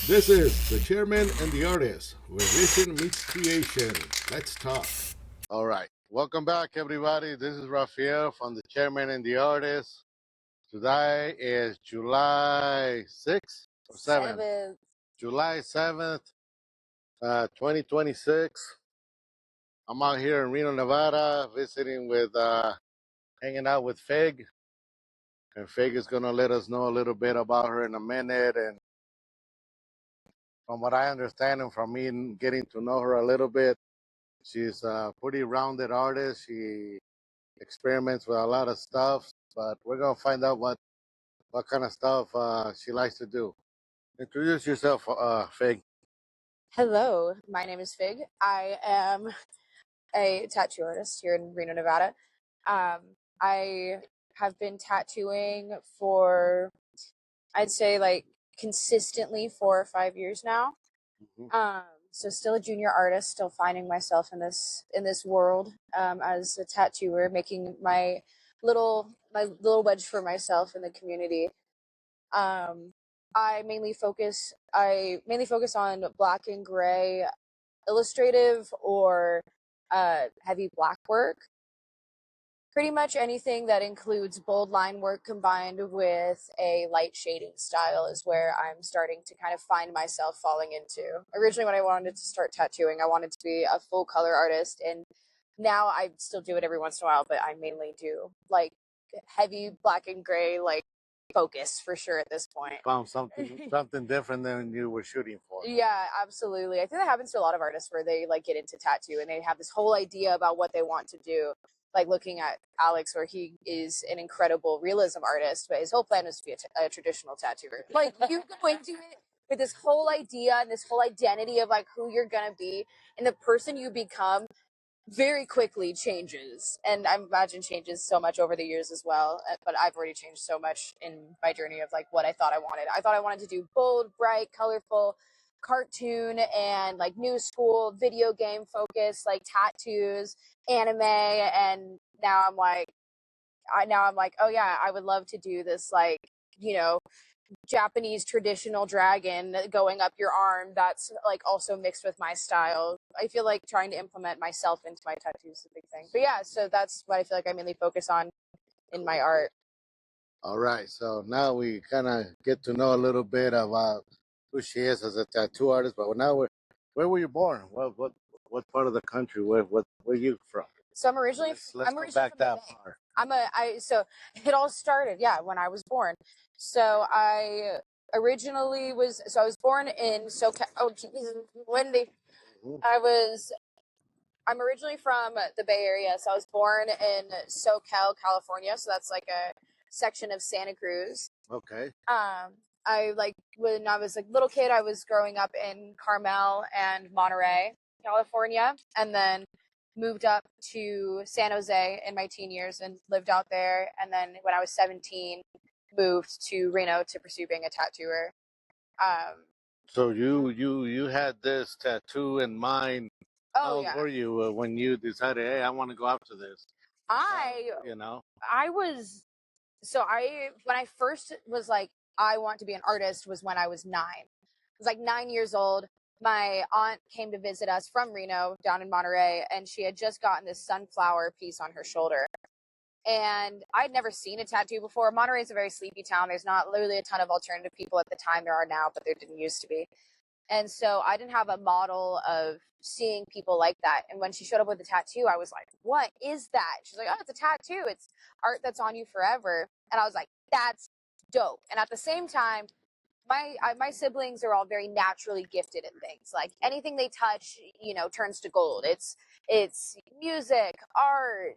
This is the chairman and the artist, where vision meets creation. Let's talk. All right. Welcome back, everybody. This is Rafael from the chairman and the artist. Today is July 6th or 7th? 7th. July 7th, 2026. I'm out here in Reno, Nevada, visiting with, hanging out with Fig. And Fig is going to let us know a little bit about her in a minute. And from what I understand and from me getting to know her a little bit, she's a pretty rounded artist. She experiments with a lot of stuff, but we're gonna find out what kind of stuff she likes to do. Introduce yourself, Fig. Hello, my name is Fig. I am a tattoo artist here in Reno, Nevada. I have been tattooing for, I'd say, like consistently 4 or 5 years now. Mhm. So still a junior artist, still finding myself in this world as a tattooer, making my little wedge for myself in the community. Um, I mainly focus on black and gray illustrative or heavy black work. Pretty much anything that includes bold line work combined with a light shading style is where I'm starting to kind of find myself falling into. Originally, when I wanted to start tattooing, I wanted to be a full color artist, and now I still do it every once in a while, but I mainly do like heavy black and gray, like focus for sure at this point. Found something different than you were shooting for. Yeah, absolutely. I think that happens to a lot of artists where they like get into tattoo and they have this whole idea about what they want to do. Like looking at Alex, where he is an incredible realism artist, but his whole plan was to be a traditional tattooer. Like you go into it with this whole idea and this whole identity of like who you're gonna be, and the person you become very quickly changes, and I imagine changes so much over the years as well. But I've already changed so much in my journey of like what I thought I wanted. I thought I wanted to do bold, bright, colorful, cartoon and like new school video game focus, like tattoos, anime, and now I'm like, oh yeah, I would love to do this, like, you know, Japanese traditional dragon going up your arm that's like also mixed with my style. I feel like trying to implement myself into my tattoos is a big thing. But yeah, so that's what I feel like I mainly focus on in my art. All right. So now we kind of get to know a little bit about who she is as a tattoo artist. But now where were you born? What part of the country? Where you from? So I'm originally Let's I'm go originally back from the that Bay. far. So it all started, yeah, when I was born. So I was born in SoCal. Oh, geez, Wendy. Mhm. I was I'm originally from the Bay Area, so I was born in SoCal, California. So that's like a section of Santa Cruz. Okay. I like when I was like little kid, I was growing up in Carmel and Monterey, California, and then moved up to San Jose in my teen years and lived out there. And then when I was 17, moved to Reno to pursue being a tattooer. Um, So you had this tattoo in mind. oh How old yeah, were you when you decided, hey, I want to go after this? I You know. I was so I when I first was like I want to be an artist was when I was 9. I was like 9 years old. My aunt came to visit us from Reno down in Monterey, and she had just gotten this sunflower piece on her shoulder. And I'd never seen a tattoo before. Monterey is a very sleepy town. There's not literally a ton of alternative people at the time. There are now, but there didn't used to be. And so I didn't have a model of seeing people like that. And when she showed up with a tattoo, I was like, what is that? She's like, oh, it's a tattoo. It's art that's on you forever. And I was like, that's dope. And at the same time, my siblings are all very naturally gifted at things. Like anything they touch, turns to gold. It's music, art,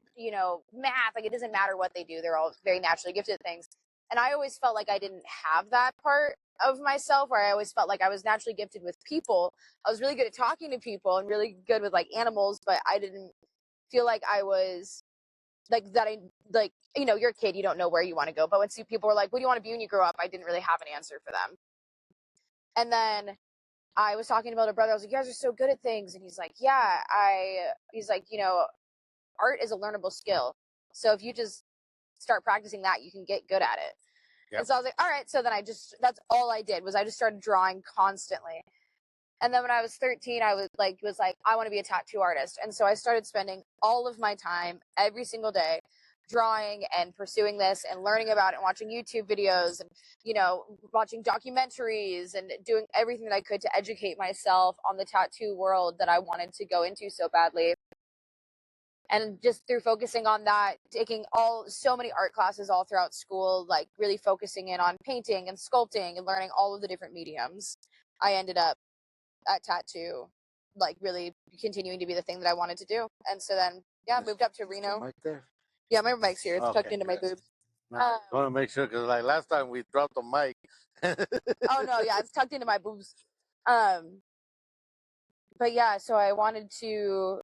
math. Like it doesn't matter what they do. They're all very naturally gifted at things. And I always felt like I didn't have that part of myself, where I always felt like I was naturally gifted with people. I was really good at talking to people and really good with like animals, but I didn't feel like I was like that. You're a kid, you don't know where you want to go. But when people were like, what do you want to be when you grow up? I didn't really have an answer for them. And then I was talking about a brother. I was like, you guys are so good at things. And he's like, yeah, he's like, art is a learnable skill. So if you just start practicing that, you can get good at it. Yep. And so I was like, all right. So then that's all I did was I just started drawing constantly. And then when I was 13, I was like, I want to be a tattoo artist. And so I started spending all of my time every single day drawing and pursuing this and learning about it and watching YouTube videos and, watching documentaries and doing everything that I could to educate myself on the tattoo world that I wanted to go into so badly. And just through focusing on that, taking so many art classes all throughout school, like really focusing in on painting and sculpting and learning all of the different mediums, I ended up at tattoo, like really continuing to be the thing that I wanted to do. And so then, moved up to Reno. Mic there? Yeah, my mic's here. It's tucked into my boobs. I want to make sure because like last time we dropped the mic. Oh no, yeah, it's tucked into my boobs. But yeah, so I wanted to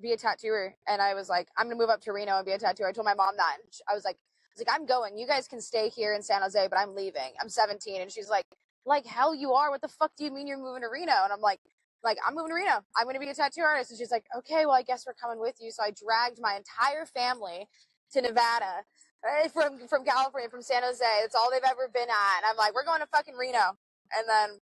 be a tattooer, and I was like, I'm gonna move up to Reno and be a tattooer. I told my mom that, and I was like, I'm going. You guys can stay here in San Jose, but I'm leaving. I'm 17, and she's like hell you are. What the fuck do you mean you're moving to Reno? And I'm like I'm moving to Reno. I'm gonna be a tattoo artist. And she's like, okay, well I guess we're coming with you. So I dragged my entire family to Nevada, from California, from San Jose. That's all they've ever been at. And I'm like, we're going to fucking Reno. And then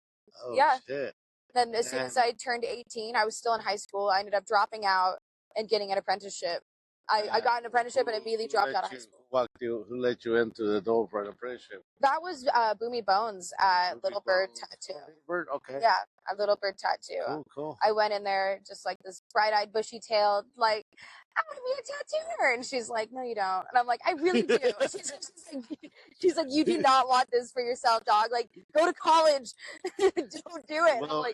Shit. then as soon as I turned 18, I was still in high school. I ended up dropping out and getting an apprenticeship. I got an apprenticeship and immediately dropped out of high school. Who let you into the door for an apprenticeship? That was Boomy Bones at Little Bird Tattoo. Bird, okay. Yeah, at Little Bird Tattoo. Cool. I went in there just like this bright-eyed, bushy-tailed, like, I want to be a tattooer. And she's like, no, you don't. And I'm like, I really do. She's like, you do not want this for yourself, dog. Like, go to college. Don't do it. Well,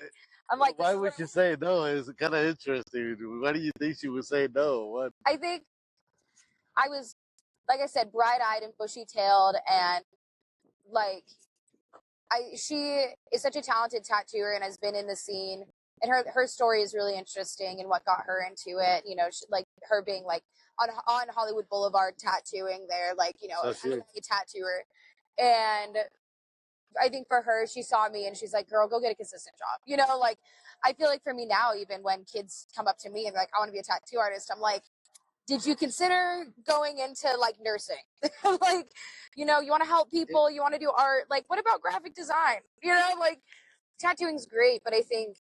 I'm like, why would you say no? It's kind of interesting. Why do you think she would say no? What? I think I was, like I said, bright-eyed and bushy-tailed, and like, she is such a talented tattooer and has been in the scene, and her story is really interesting and what got her into it. Like her being like on Hollywood Boulevard tattooing there, like a tattooer. And I think for her, she saw me and she's like, girl, go get a consistent job. Like I feel like for me now, even when kids come up to me and they're like, I want to be a tattoo artist, I'm like, did you consider going into like nursing? Like, you want to help people, you want to do art. Like, what about graphic design? Like tattooing's great, but I think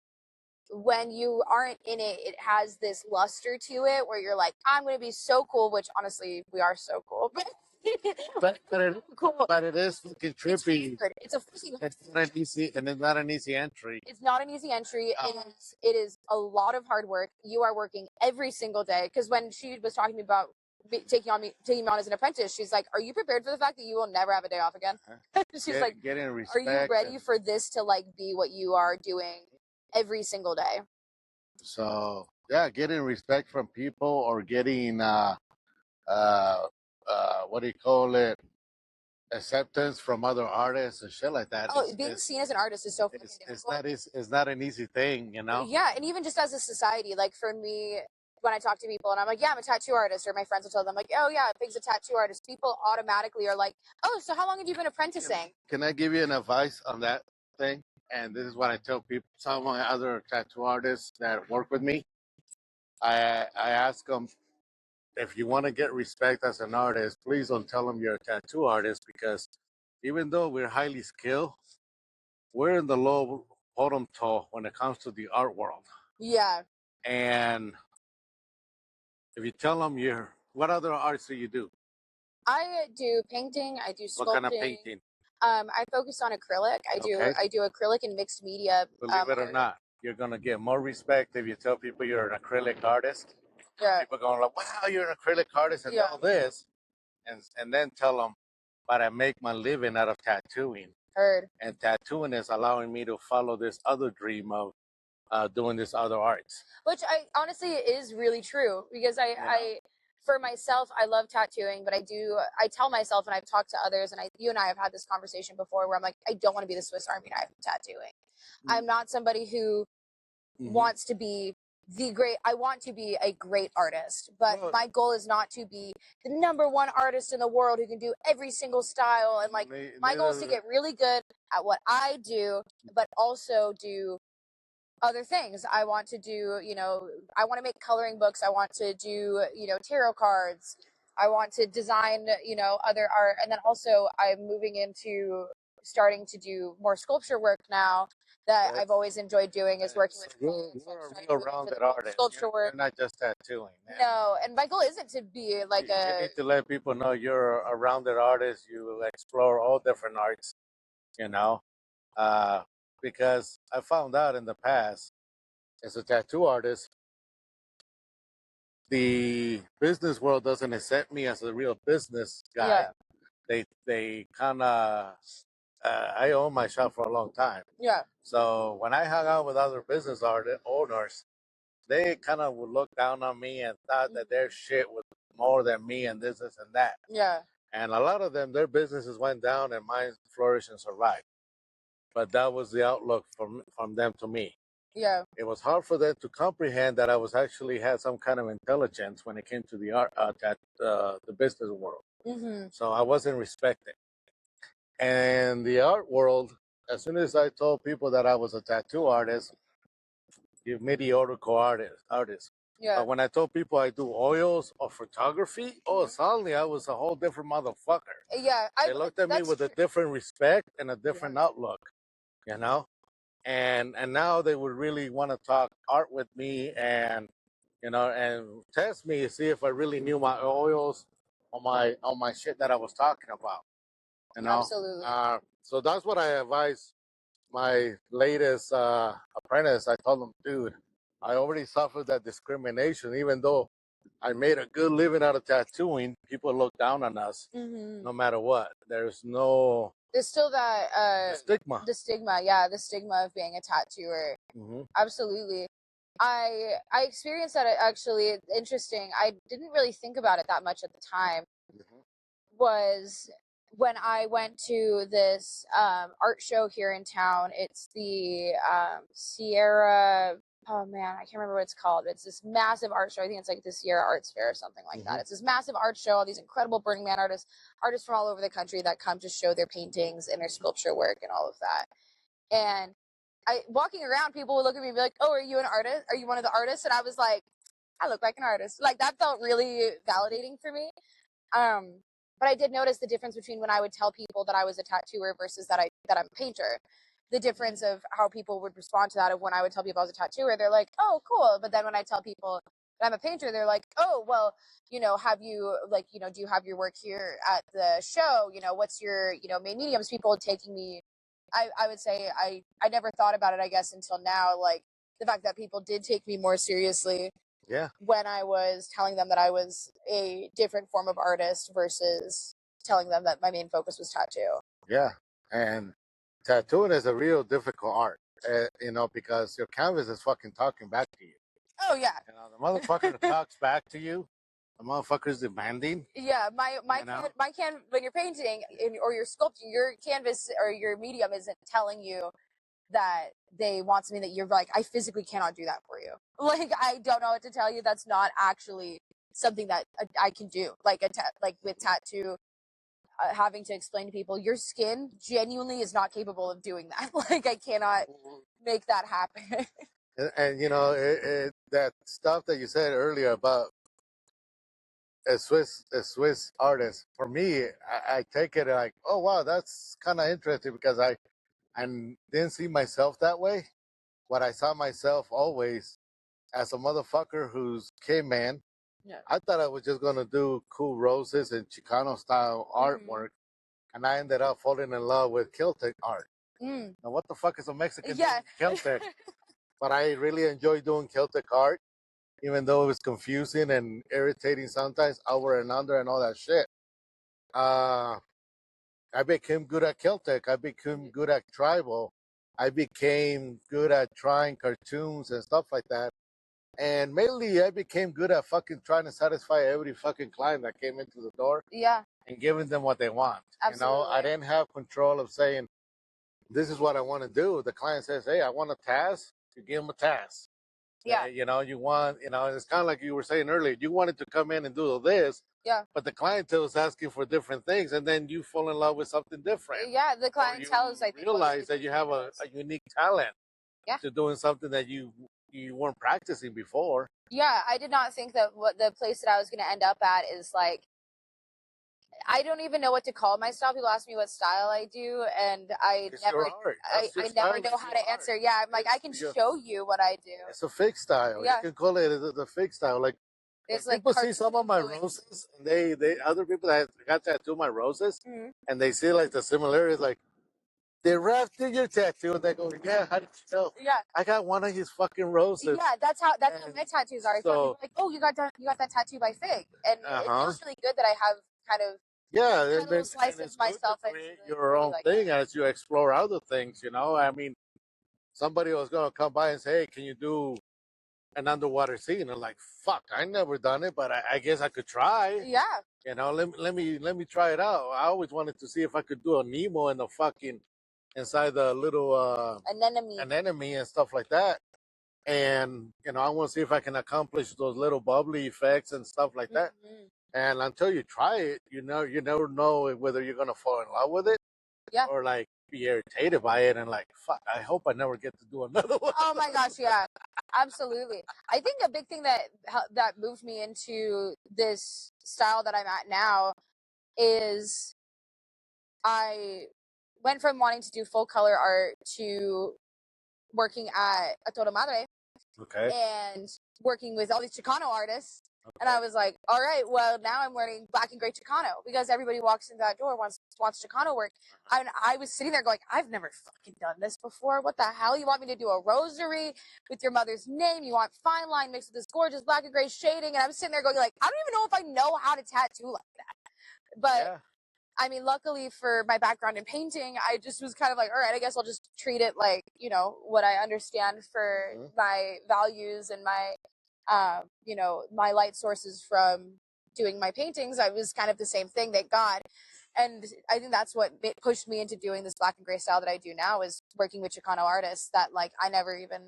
when you aren't in it, it has this luster to it where you're like, I'm going to be so cool, which honestly, we are so cool. But it is fucking trippy. It's a fucking. It's not easy, and it's not an easy entry. It's not an easy entry, and it is a lot of hard work. You are working every single day. Because when she was talking to me about taking me on as an apprentice, she's like, "Are you prepared for the fact that you will never have a day off again?" She's like, "Are you ready for this to like be what you are doing every single day?" So yeah, getting respect from people or getting what do you call it? Acceptance from other artists and shit like that. Being seen as an artist is so fucking difficult. It's not an easy thing, Yeah, and even just as a society, like for me, when I talk to people and I'm like, yeah, I'm a tattoo artist, or my friends will tell them like, oh yeah, Big's a tattoo artist, people automatically are like, oh, so how long have you been apprenticing? Can I give you an advice on that thing? And this is what I tell people, some of my other tattoo artists that work with me. I ask them, if you want to get respect as an artist, please don't tell them you're a tattoo artist, because even though we're highly skilled, we're in the low bottom toe when it comes to the art world. Yeah. And if you tell them what other arts do you do? I do painting. I do sculpting. What kind of painting? I focus on acrylic. I do acrylic and mixed media. Believe it or not, you're gonna get more respect if you tell people you're an acrylic artist. Yeah. People going like, "Wow, you're an acrylic artist and all this," and then tell them, "But I make my living out of tattooing." Heard. And tattooing is allowing me to follow this other dream of doing this other arts. Which honestly is really true, because I for myself, I love tattooing, but I tell myself, and I've talked to others, and you and I have had this conversation before, where I'm like, I don't want to be the Swiss Army knife of tattooing. Mm-hmm. I'm not somebody who wants to be I want to be a great artist, but my goal is not to be the #1 artist in the world who can do every single style. And like, my goal is to get really good at what I do, but also do other things. I want to do, I want to make coloring books. I want to do, tarot cards. I want to design, other art. And then also I'm moving into starting to do more sculpture work now that I've always enjoyed doing is working with clients. You're a Starting real to move into rounded the more artist. sculpture You're work. not just tattooing. No, and my goal isn't to be like You need to let people know you're a rounded artist. You explore all different arts, you know, uh, because I found out in the past as a tattoo artist, the business world doesn't accept me as a real business guy. Yeah. They kind of I own my shop for a long time. Yeah. So when I hung out with other business owners, they kind of would look down on me and thought that their shit was more than me and this and that. Yeah. And a lot of them, their businesses went down and mine flourished and survived. But that was the outlook from them to me. Yeah. It was hard for them to comprehend that I was actually had some kind of intelligence when it came to the art, the business world. Mm-hmm. So I wasn't respected. And the art world, as soon as I told people that I was a tattoo artist, you mediocre artist. Yeah. But when I told people I do oils or photography, oh, suddenly I was a whole different motherfucker. Yeah. They looked at me with a different respect and a different outlook, you know? And now they would really want to talk art with me and and test me to see if I really knew my oils on my shit that I was talking about. Absolutely. So that's what I advise my latest apprentice. I told him, dude, I already suffered that discrimination. Even though I made a good living out of tattooing, people look down on us no matter what. There's still that stigma. The stigma, yeah, the stigma of being a tattooer. Absolutely. I experienced that actually. It's interesting. I didn't really think about it that much at the time. Was when I went to this art show here in town. It's the Sierra. Oh man, I can't remember what it's called. It's this massive art show. I think it's like the Sierra Arts Fair or something like that. It's this massive art show. All these incredible Burning Man artists from all over the country that come to show their paintings and their sculpture work and all of that. And I walking around, people would look at me and be like, "Oh, are you an artist? Are you one of the artists?" And I was like, "I look like an artist." Like that felt really validating for me. But I did notice the difference between when I would tell people that I was a tattooer versus that I'm a painter. The difference of how people would respond to that of when I would tell people I was a tattooer, they're like, "Oh, cool." But then when I tell people that I'm a painter, they're like, "Oh, well, have you do you have your work here at the show? What's your, main mediums?" People taking me, I would say I never thought about it, I guess, until now, like the fact that people did take me more seriously Yeah. when I was telling them that I was a different form of artist versus telling them that my main focus was tattoo. Yeah. And tattooing is a real difficult art, because your canvas is fucking talking back to you. Oh yeah. The motherfucker talks back to you. The motherfucker's demanding. Yeah, my when you're painting or you're sculpting, your canvas or your medium isn't telling you that they want something that you're like, I physically cannot do that for you. Like, I don't know what to tell you. That's not actually something that I can do. Like like with tattoo, having to explain to people your skin genuinely is not capable of doing that. Like, I cannot make that happen. And that stuff that you said earlier about a Swiss artist, for me, I take it like, oh wow, that's kind of interesting because I didn't see myself that way. But I saw myself always as a motherfucker who's caveman. Yeah. I thought I was just gonna do cool roses and Chicano style artwork, and I ended up falling in love with Celtic art. Now, what the fuck is a Mexican doing Celtic? But I really enjoy doing Celtic art, even though it was confusing and irritating sometimes, over and under and all that shit. I became good at Celtic. I became good at tribal. I became good at trying cartoons and stuff like that. And mainly, I became good at fucking trying to satisfy every fucking client that came into the door. Yeah. And giving them what they want. Absolutely. I didn't have control of saying, this is what I want to do. The client says, hey, I want a task. You give them a task. Yeah. You want, it's kind of like you were saying earlier, you wanted to come in and do this. Yeah. But the clientele is asking for different things, and then you fall in love with something different. Yeah, the clientele is, I think, realize that you have a unique talent to doing something that you weren't practicing before. Yeah, I did not think that what the place that I was going to end up at is like I don't even know what to call my style. People ask me what style I do, and I It's never, your art. That's your I never style. know It's how your to art. answer. Yeah, I'm like, I can It's your, show you what I do. it's a fake style. You Yeah, can call it the fake style. Like when there's like people see some cartoon of my influence. roses, and they other people that got tattooed my roses, Mhm. and they see like the similarities, like they wrapped in your tattoo, and they go, "Yeah, how did you know? Yeah, I got one of his fucking roses." yeah, that's how And my tattoos are. People so, are like, oh, you got that tattoo by Fig, and uh it huh. feels really good that I have kind of Yeah, a little slice and of it's good to myself. I create really, your really own like thing that. as you explore other things. You know, I mean, somebody was gonna come by and say, "Hey, can you do an underwater scene?" I'm like, "Fuck, I never done it, but I guess I could try." Yeah, You know, let me try it out. I always wanted to see if I could do a Nemo in the fucking inside the little anemone. anemone and stuff like that. And you know, I want to see if I can accomplish those little bubbly effects and stuff like that. Hmm. And until you try it, you never know whether you're gonna fall in love with it Yeah. or like be irritated by it and like, fuck, I hope I never get to do another one. Oh my gosh, yeah, absolutely. I think a big thing that moved me into this style that I'm at now is I went from wanting to do full color art to working at a Todo Madre Okay. and working with all these Chicano artists. And I Okay. was like, all right, well, now I'm learning black and gray Chicano because everybody walks in that door wants Chicano work. And I was sitting there going, I've never fucking done this before. What the hell? You want me to do a rosary with your mother's name? You want fine line mixed with this gorgeous black and gray shading? And I'm sitting there going like, I don't even know if I know how to tattoo like that. But Yeah. I mean, luckily for my background in painting, I just was kind of like, all right, I guess I'll just treat it like, you know, what I understand for Hmm. my values and my, you know, my light sources from doing my paintings. I was kind of the same thing, thank God. And I think that's what pushed me into doing this black and gray style that I do now is working with Chicano artists that like I never even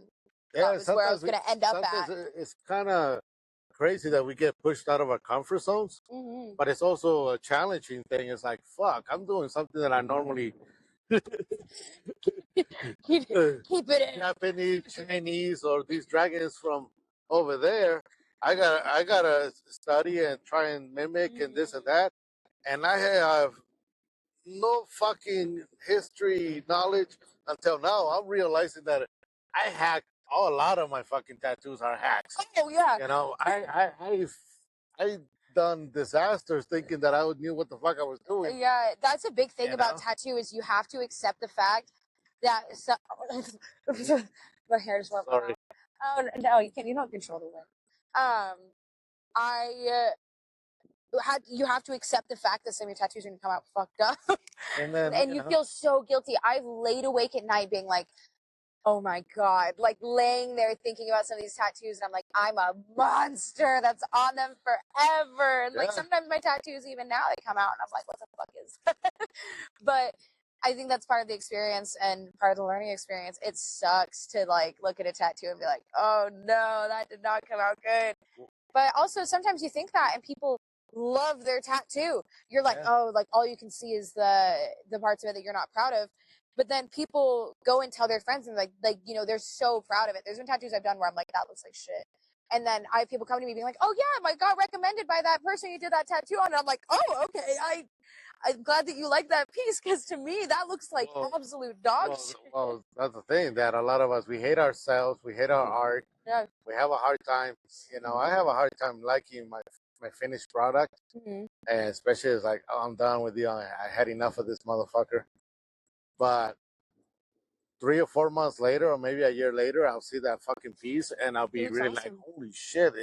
thought Yeah. was where I was going to end up Sometimes at. it's kind of crazy that we get pushed out of our comfort zones, Mm-hmm. but it's also a challenging thing. It's like, fuck, I'm doing something that I normally keep, keep it in. Japanese, Chinese, or these dragons from over there. I gotta study and try and mimic and this and Mm-hmm. that. And I have no fucking history knowledge until now. I'm realizing that I hacked. Oh, a lot of my fucking tattoos are hacks. Oh, yeah. You know, I done disasters thinking that I knew what the fuck I was doing. Yeah, that's a big thing You about know, tattoo is you have to accept the fact that my hair just went sorry. out. Oh no, you can you don't control the wind. Um, I had you have to accept the fact that some of your tattoos are gonna come out fucked up, And then and you you know, feel so guilty. I've laid awake at night being like, oh my God, like laying there thinking about some of these tattoos, and I'm like, I'm a monster that's on them forever. And like yeah, sometimes my tattoos, even now, they come out, and I'm like, what the fuck is? But I think that's part of the experience and part of the learning experience. It sucks to like look at a tattoo and be like, oh no, that did not come out good. But also sometimes you think that, and people love their tattoo. You're like, yeah, oh, like all you can see is the parts of it that you're not proud of. But then people go and tell their friends and like you know they're so proud of it. There's been tattoos I've done where I'm like that looks like shit, and then I have people come to me being like, oh yeah, my got recommended by that person you did that tattoo on. And I'm like, oh okay, I'm glad that you like that piece because to me that looks like well, absolute dog shit. well, that's the thing that a lot of us we hate ourselves, we hate our art, Yeah. we have a hard time. You know, I have a hard time liking my finished product, Mm-hmm. and especially it's like, oh, I'm done with you. I had enough of this motherfucker. But 3 or 4 months later, or maybe a year later, I'll see that fucking piece, and I'll It be looks really like, awesome. holy shit!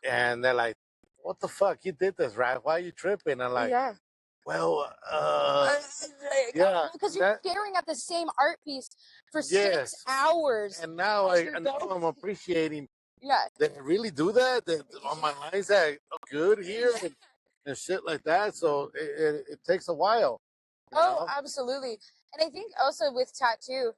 And they're like, what the fuck? You did this, right? Why are you tripping? I'm like, Yeah. well, Well, yeah, because you're that staring at the same art piece for six yes. hours And now as you're and now going. I'm appreciating. Yeah. They really do that. That on my lines that look good here and shit like that. So it takes a while, you Oh, know. absolutely. And I think also with tattoo,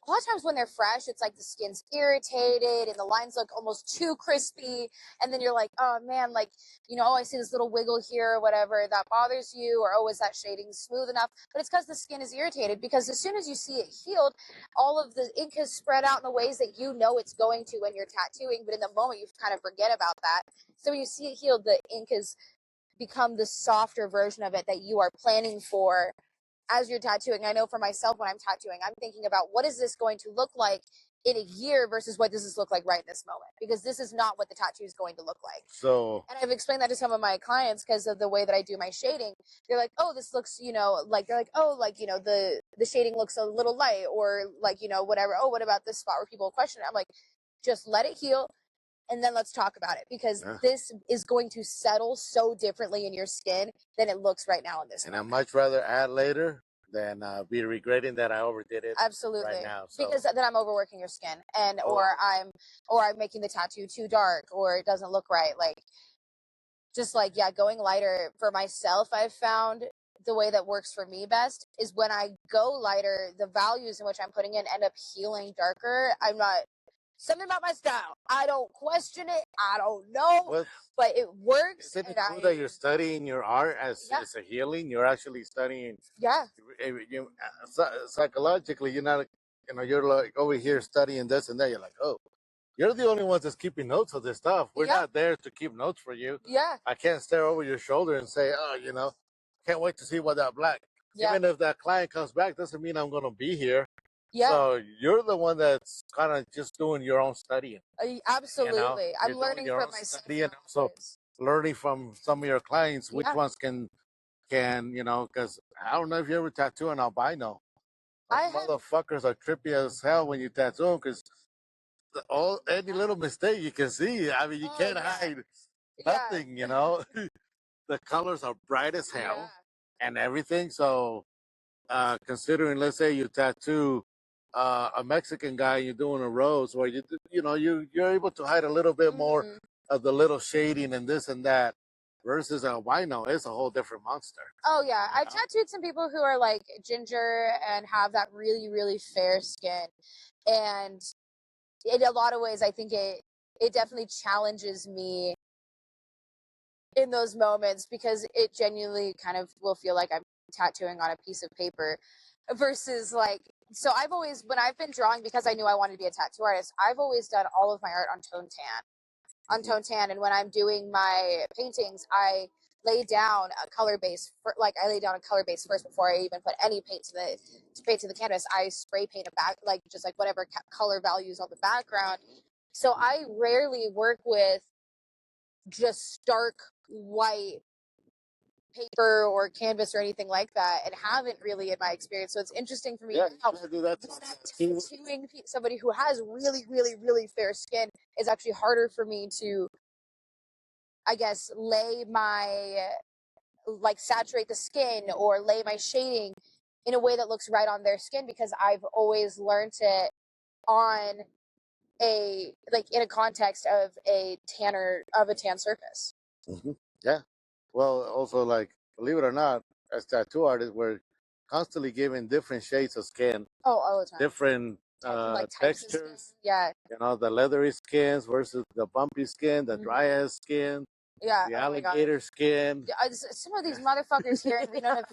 a lot of times when they're fresh, it's like the skin's irritated and the lines look almost too crispy. And then you're like, oh man, like, you know, oh, I see this little wiggle here or whatever that bothers you, or oh, is that shading smooth enough? But it's because the skin is irritated because as soon as you see it healed, all of the ink has spread out in the ways that you know it's going to when you're tattooing. But in the moment, you kind of forget about that. So when you see it healed, the ink is become the softer version of it that you are planning for as you're tattooing. I know for myself, when I'm tattooing, I'm thinking about what is this going to look like in a year versus what does this look like right in this moment, because this is not what the tattoo is going to look like. So, and I've explained that to some of my clients because of the way that I do my shading. They're like, oh, this looks, like, they're like, oh, like, the shading looks a little light, or like, whatever. Oh, what about this spot where people question it? I'm like, just let it heal, and then let's talk about it, because yeah. this is going to settle so differently in your skin than it looks right now in this And moment. I'd much rather add later than be regretting that I overdid it Absolutely. right now. So, Because then I'm overworking your skin, and or I'm making the tattoo too dark, or it doesn't look right. Like, just like, yeah, going lighter for myself, I've found the way that works for me best is when I go lighter, the values in which I'm putting in end up healing darker. I'm not, something about my style, I don't question it, I don't know, well, but it works. isn't it And cool that you're studying your art Yeah. as a healing? You're actually studying. Yeah. You, psychologically, you're not. You're like over here studying this and that. You're like, oh, you're the only ones that's keeping notes of this stuff. We're Yeah. not there to keep notes for you. Yeah. I can't stare over your shoulder and say, oh, can't wait to see what that black. Yeah. Even if that client comes back, doesn't mean I'm going to be here. Yeah. So you're the one that's kind of just doing your own studying. Absolutely. I'm You're learning your from own myself. study and also learning from some of your clients which Yeah. ones can because I don't know if you ever tattoo an albino. Those I have, motherfuckers are trippy as hell when you tattoo them because any little mistake you can see. I mean, you oh, can't yeah. hide Yeah. nothing. The colors are bright as hell and everything. So, considering, let's say you tattoo a Mexican guy, you're doing a rose, where you're able to hide a little bit more Mhm. of the little shading and this and that, versus a albino, it's a whole different monster. Oh yeah, You I've know? tattooed some people who are like ginger and have that really, really fair skin, and in a lot of ways, I think it definitely challenges me in those moments, because it genuinely kind of will feel like I'm tattooing on a piece of paper versus like. So I've always, when I've been drawing, because I knew I wanted to be a tattoo artist, I've always done all of my art on tone tan. And when I'm doing my paintings, I lay down a color base I lay down a color base first before I even put any paint to the canvas. I spray paint a back, like just like whatever color values on the background. So I rarely work with just stark white paper or canvas or anything like that, and haven't really in my experience. So it's interesting for me now. Do that Tattooing somebody who has really, really, really fair skin is actually harder for me to, I guess, saturate the skin or lay my shading in a way that looks right on their skin, because I've always learned it on in a context of a tan surface. Mm-hmm. Yeah. Well, also, like, believe it or not, as tattoo artists, we're constantly given different shades of skin, Oh, all the time. different textures. Yeah. The leathery skins versus the bumpy skin, the dry ass skin, Yeah. the Oh my God. alligator skin, Some of these motherfuckers here in Reno have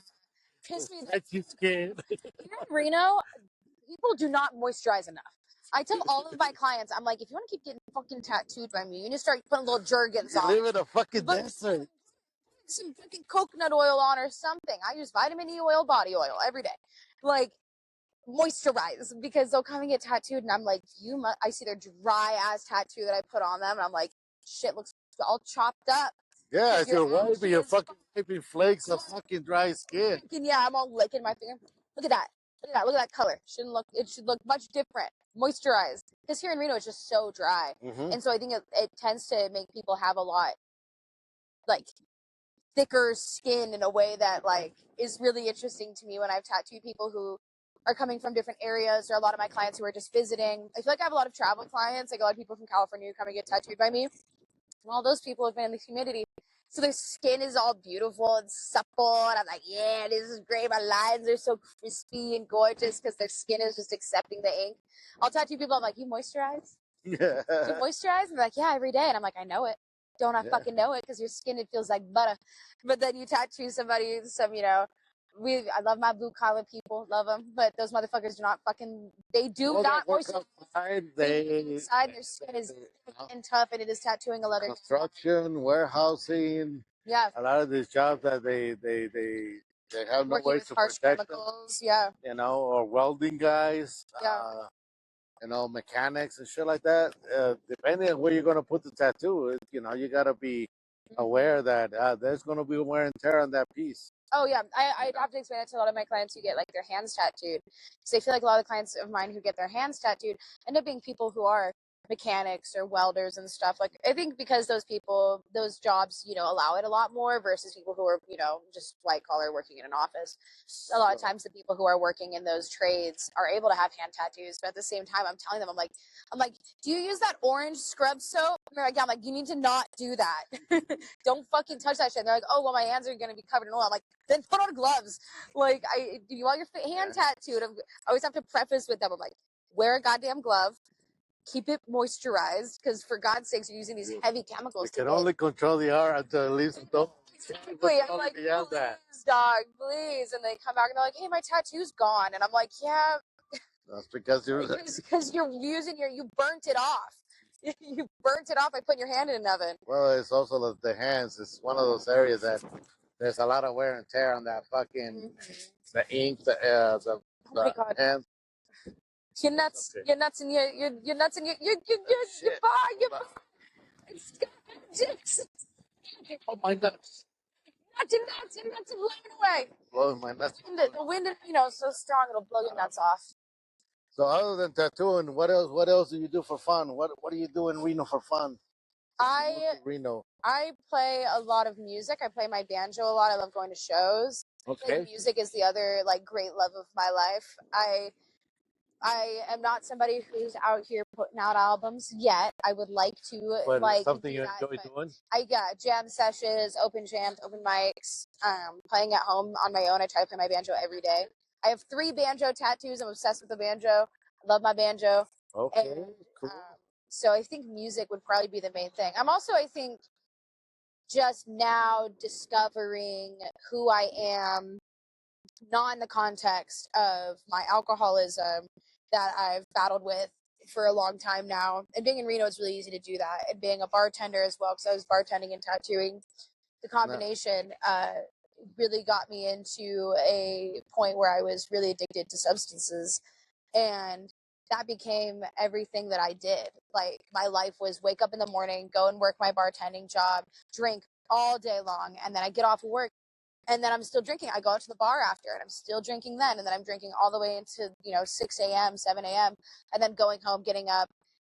pissed me. stretchy skin. Here in Reno, people do not moisturize enough. I tell all of my clients, I'm like, if you want to keep getting fucking tattooed by me, you need to start putting little jergens on. Live in a fucking desert. Some fucking coconut oil on or something. I use vitamin E oil, body oil every day. Like, moisturize, because they'll come and get tattooed, and I'm like, I see their dry ass tattoo that I put on them, and I'm like, shit looks all chopped up. Yeah, it's your wiping, your fucking wiping flakes of fucking dry skin. Yeah, I'm all licking my finger. Look at that. Look at that. Look at that color. It should look much different. Moisturized. Because here in Reno, it's just so dry. Mm-hmm. And so I think it tends to make people have a lot, like, thicker skin in a way that, like, is really interesting to me when I've tattooed people who are coming from different areas, or a lot of my clients who are just visiting. I feel like I have a lot of travel clients, like a lot of people from California who come and get tattooed by me. And all those people have been in the humidity. So their skin is all beautiful and supple. And I'm like, yeah, this is great. My lines are so crispy and gorgeous because their skin is just accepting the ink. I'll tattoo people. I'm like, you moisturize? Yeah. Do you moisturize? And they're like, yeah, every day. And I'm like, I know it. Don't I fucking know it? Because your skin, it feels like butter. But then you tattoo somebody, I love my blue collar people, love them, but those motherfuckers do not fucking. They do Well, not they work moisturize. outside. Inside their skin is thick and tough, and it is tattooing a leather. Construction, warehousing. Yeah, A lot of these jobs that they have no working way with to harsh protect them. chemicals. Yeah, You know, or welding guys. yeah. You know, mechanics and shit like that. Depending on where you're gonna put the tattoo, you know, you gotta be aware that there's gonna be wear and tear on that piece. Oh yeah, I have to explain that to a lot of my clients who get like their hands tattooed, because I feel like a lot of clients of mine who get their hands tattooed end up being people who are mechanics or welders and stuff. Like I think because those people, those jobs, allow it a lot more versus people who are, just white collar working in an office. A lot of times the people who are working in those trades are able to have hand tattoos, but at the same time I'm telling them, I'm like, do you use that orange scrub soap? And they're like, yeah. I'm like, you need to not do that. Don't fucking touch that shit. And they're like, oh well, my hands are gonna be covered in oil. I'm like, then put on gloves. Like, do you want your hand tattooed? I always have to preface with them. I'm like, wear a goddamn glove. Keep it moisturized, because for God's sakes, you're using these heavy chemicals. You can only control the air until at least don't. Exactly. I'm like, please, dog, please. And they come back and they're like, hey, my tattoo's gone. And I'm like, yeah. That's because you're using you burnt it off. You burnt it off by putting your hand in an oven. Well, it's also the hands. It's one of those areas that there's a lot of wear and tear on that fucking the ink, the God. hands. You're nuts. Okay. You're nuts, and you're nuts, and you're Oh my nuts! Nuts are blowing away. Blowing my nuts. The wind is so strong it'll blow your nuts off. So other than tattooing, what else? What else do you do for fun? What do you do in Reno for fun? Reno. I play a lot of music. I play my banjo a lot. I love going to shows. Okay. Like, music is the other great love of my life. I am not somebody who's out here putting out albums yet. I would like to. But it's something you enjoy doing? I jam sessions, open jams, open mics, playing at home on my own. I try to play my banjo every day. I have 3 banjo tattoos. I'm obsessed with the banjo. I love my banjo. Okay, and, cool. So I think music would probably be the main thing. I'm also, I think, just now discovering who I am, not in the context of my alcoholism that I've battled with for a long time now. And being in Reno, it's really easy to do that. And being a bartender as well, because I was bartending and tattooing, the combination really got me into a point where I was really addicted to substances. And that became everything that I did. Like, my life was wake up in the morning, go and work my bartending job, drink all day long, and then I get off of work, and then I'm still drinking. I go out to the bar after, and I'm still drinking then, and then I'm drinking all the way into 6 a.m., 7 a.m., and then going home, getting up,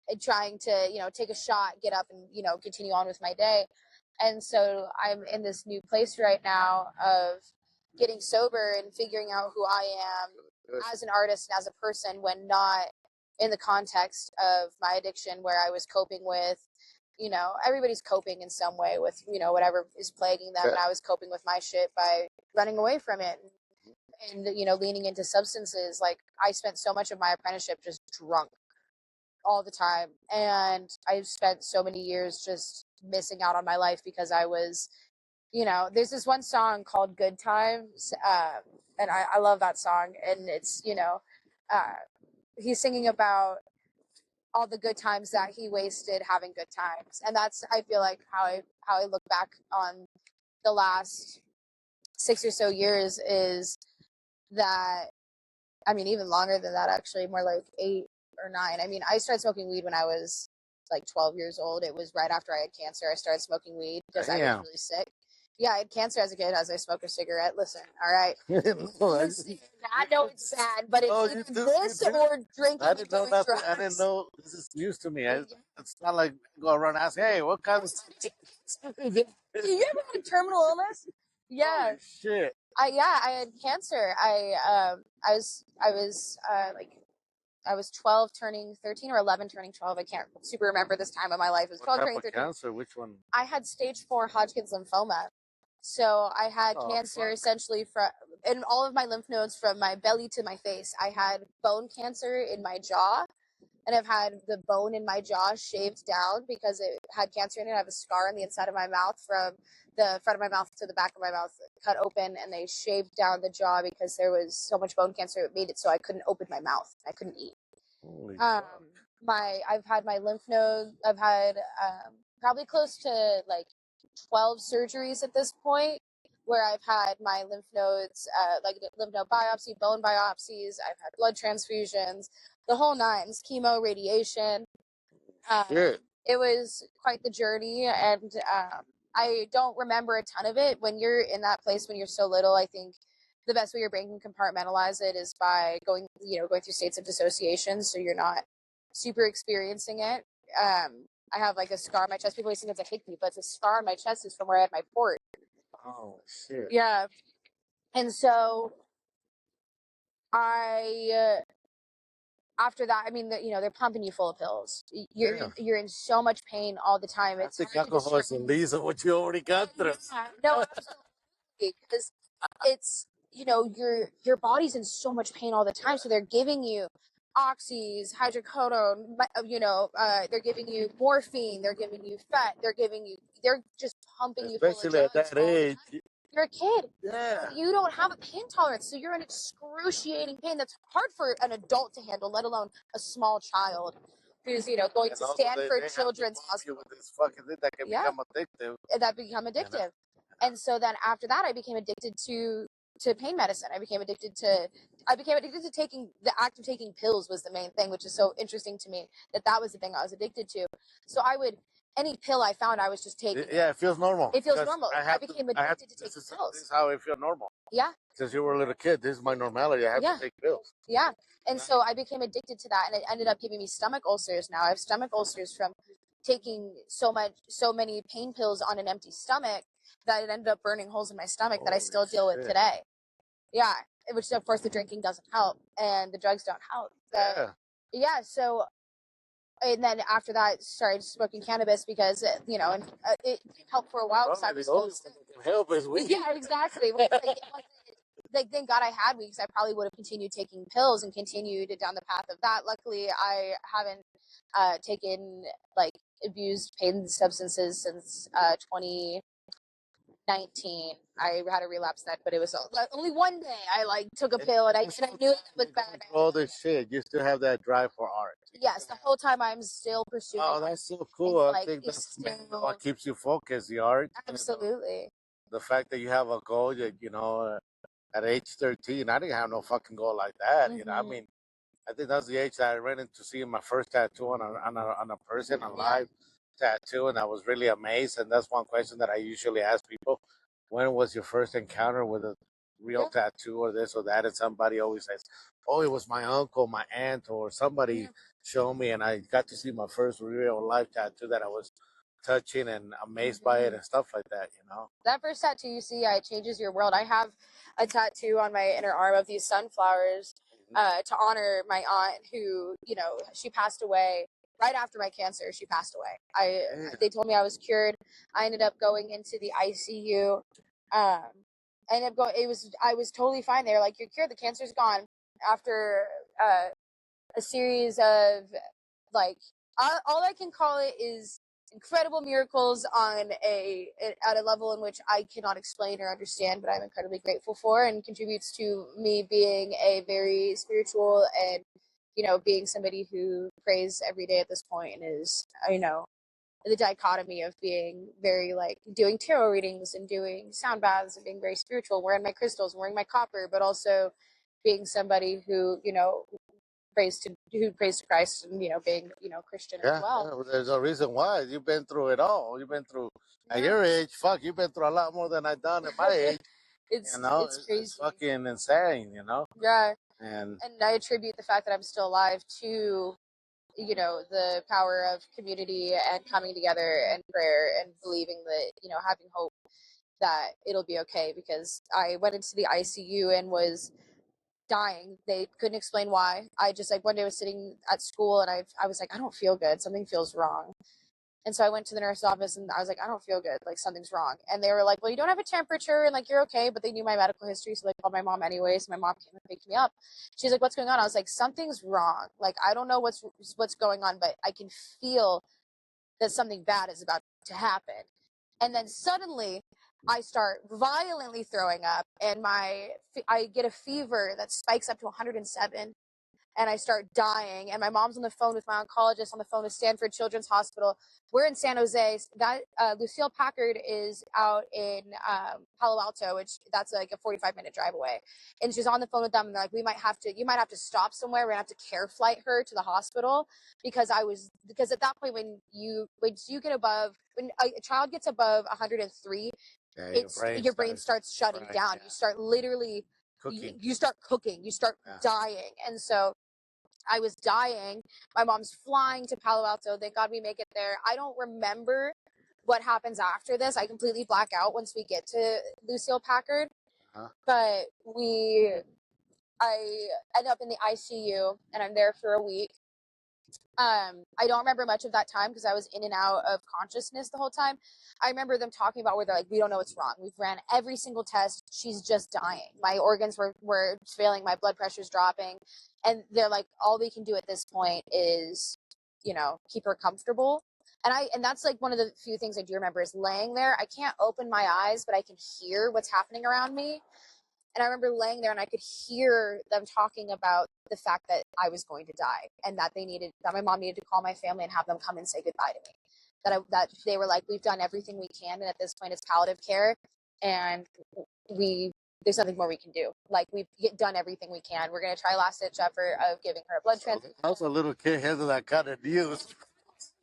and trying to take a shot, get up, and continue on with my day. And so I'm in this new place right now of getting sober and figuring out who I am as an artist and as a person, when not in the context of my addiction, where I was coping with, everybody's coping in some way with, whatever is plaguing them. And I was coping with my shit by running away from it and leaning into substances. Like, I spent so much of my apprenticeship just drunk all the time. And I spent so many years just missing out on my life because I was, there's this one song called Good Times. And I love that song. And it's, he's singing about all the good times that he wasted having good times. And that's, I feel like, how I look back on the last 6 or so years, is that, I mean, even longer than that, actually, more like 8 or 9. I mean, I started smoking weed when I was like 12 years old. It was right after I had cancer. I started smoking weed because I was really sick. Yeah, I had cancer as a kid, as I smoked a cigarette. Listen, all right. I know it's bad, but it's either this or drinking. I didn't know that. I didn't know. This is news to me. It's not like go around and ask, hey, what kind of... You ever had a terminal illness? Yeah. Holy shit. I had cancer. I was 12 turning 13 or 11 turning 12. I can't super remember this time of my life. It was 12 turning 13. Cancer? Which one? I had stage 4 Hodgkin's lymphoma. So I had cancer essentially in all of my lymph nodes from my belly to my face. I had bone cancer in my jaw, and I've had the bone in my jaw shaved down because it had cancer in it. I have a scar on the inside of my mouth from the front of my mouth to the back of my mouth cut open, and they shaved down the jaw because there was so much bone cancer. It made it so I couldn't open my mouth. I couldn't eat. Holy I've had my lymph node. I've had probably close to like 12 surgeries at this point, where I've had my lymph nodes, like lymph node biopsy, bone biopsies. I've had blood transfusions, the whole nines, chemo, radiation. shit. It was quite the journey, and I don't remember a ton of it. When you're in that place, when you're so little, I think the best way your brain can compartmentalize it is by going through states of dissociation, so you're not super experiencing it. I have like a scar on my chest. People always think it's a hickey, but it's a scar on my chest is from where I had my port. Oh shit. Yeah, and so I after that, I mean, they're pumping you full of pills. You're in so much pain all the time. I It's think hard to alcohol is describe. the least of what you already got through. Yeah, no, absolutely, because it's your body's in so much pain all the time, so they're giving you oxys, hydrocodone, they're giving you morphine, they're giving you fat, they're just pumping you full of Especially at drugs that all the age. time. You're a kid. Yeah. You don't have a pain tolerance, so you're in excruciating pain that's hard for an adult to handle, let alone a small child who's going And to also Stanford they Children's have to Hospital. pump you with this fucking thing that can Yeah, become addictive. that become addictive. And so then after that, I became addicted to pain medicine. I became addicted to taking the act of taking pills was the main thing, which is so interesting to me that was the thing I was addicted to. So any pill I found, I was just taking. Yeah, it feels normal. It feels normal. I became addicted to this taking is, pills. This is how I feel normal. Yeah. Since you were a little kid, this is my normality. I have to take pills. Yeah. And so I became addicted to that, and it ended up giving me stomach ulcers. Now I have stomach ulcers from taking so many pain pills on an empty stomach that it ended up burning holes in my stomach that I still deal with today. Yeah, which of course the drinking doesn't help and the drugs don't help. But, yeah. So, and then after that, started smoking cannabis because it helped for a while because I was still sick. Help is weed. Yeah, exactly. Like, thank God I had weeks. I probably would have continued taking pills and continued down the path of that. Luckily, I haven't taken like abused pain substances since 2019. I had a relapse then, but it was only one day. I took a pill and I knew it was bad. All this shit, you still have that drive for art. Yes, the whole time I'm still pursuing. Oh, that's so cool. I think that's what keeps you focused, the art. Absolutely. The fact that you have a goal, at age 13, I didn't have no fucking goal like that. Mm-hmm. I mean, I think that's the age that I ran into seeing my first tattoo on a person, a live tattoo, and I was really amazed. And that's one question that I usually ask people: when was your first encounter with a real tattoo or this or that? And somebody always says, "Oh, it was my uncle, my aunt, or somebody showed me," and I got to see my first real life tattoo that I was touching and amazed by it and stuff like that. That first tattoo you see, it changes your world. I have a tattoo on my inner arm of these sunflowers to honor my aunt who, she passed away right after my cancer. She passed away. They told me I was cured. I ended up going into the ICU. I was totally fine. They were like, "You're cured. The cancer's gone." After a series of all I can call it is incredible miracles at a level in which I cannot explain or understand, but I'm incredibly grateful for, and contributes to me being a very spiritual and being somebody who prays every day at this point, and is the dichotomy of being very doing tarot readings and doing sound baths and being very spiritual, wearing my crystals, wearing my copper, but also being somebody who prays to Christ, and being Christian as well. There's a reason why you've been through it all. You've been through at your age. Fuck, you've been through a lot more than I've done at my age. It's crazy. It's fucking insane. Yeah, and I attribute the fact that I'm still alive to the power of community and coming together and prayer and believing that having hope that it'll be okay, because I went into the ICU and was dying. They couldn't explain why. I just one day was sitting at school and I was like, I don't feel good. Something feels wrong. And so I went to the nurse's office and I was like, I don't feel good. Like something's wrong. And they were like, well, you don't have a temperature and like, you're okay. But they knew my medical history. So they called my mom anyway. So my mom came and picked me up. She's like, what's going on? I was like, something's wrong. Like, I don't know what's going on, but I can feel that something bad is about to happen. And then suddenly I start violently throwing up and I get a fever that spikes up to 107 and I start dying. And my mom's on the phone with my oncologist, on the phone with Stanford Children's Hospital. We're in San Jose. Lucille Packard is out in Palo Alto, which that's like a 45-minute drive away. And she's on the phone with them. And they're like, you might have to stop somewhere. We're gonna have to care flight her to the hospital because at that point when a child gets above 103, your brain starts shutting down. Yeah. You start literally cooking. You start cooking. You start dying. And so I was dying. My mom's flying to Palo Alto. Thank God we make it there. I don't remember what happens after this. I completely black out once we get to Lucille Packard. But I end up in the ICU and I'm there for a week. I don't remember much of that time because I was in and out of consciousness the whole time. I remember them talking about where they're like, we don't know what's wrong. We've ran every single test. She's just dying. My organs were failing. My blood pressure's dropping. And they're like, all we can do at this point is, keep her comfortable. And that's like one of the few things I do remember is laying there. I can't open my eyes, but I can hear what's happening around me. And I remember laying there and I could hear them talking about the fact that I was going to die and that my mom needed to call my family and have them come and say goodbye to me. That they were like, we've done everything we can. And at this point it's palliative care and there's nothing more we can do. Like we've done everything we can. We're going to try last ditch effort of giving her a blood transfusion. I was a little kid handle that kind of news.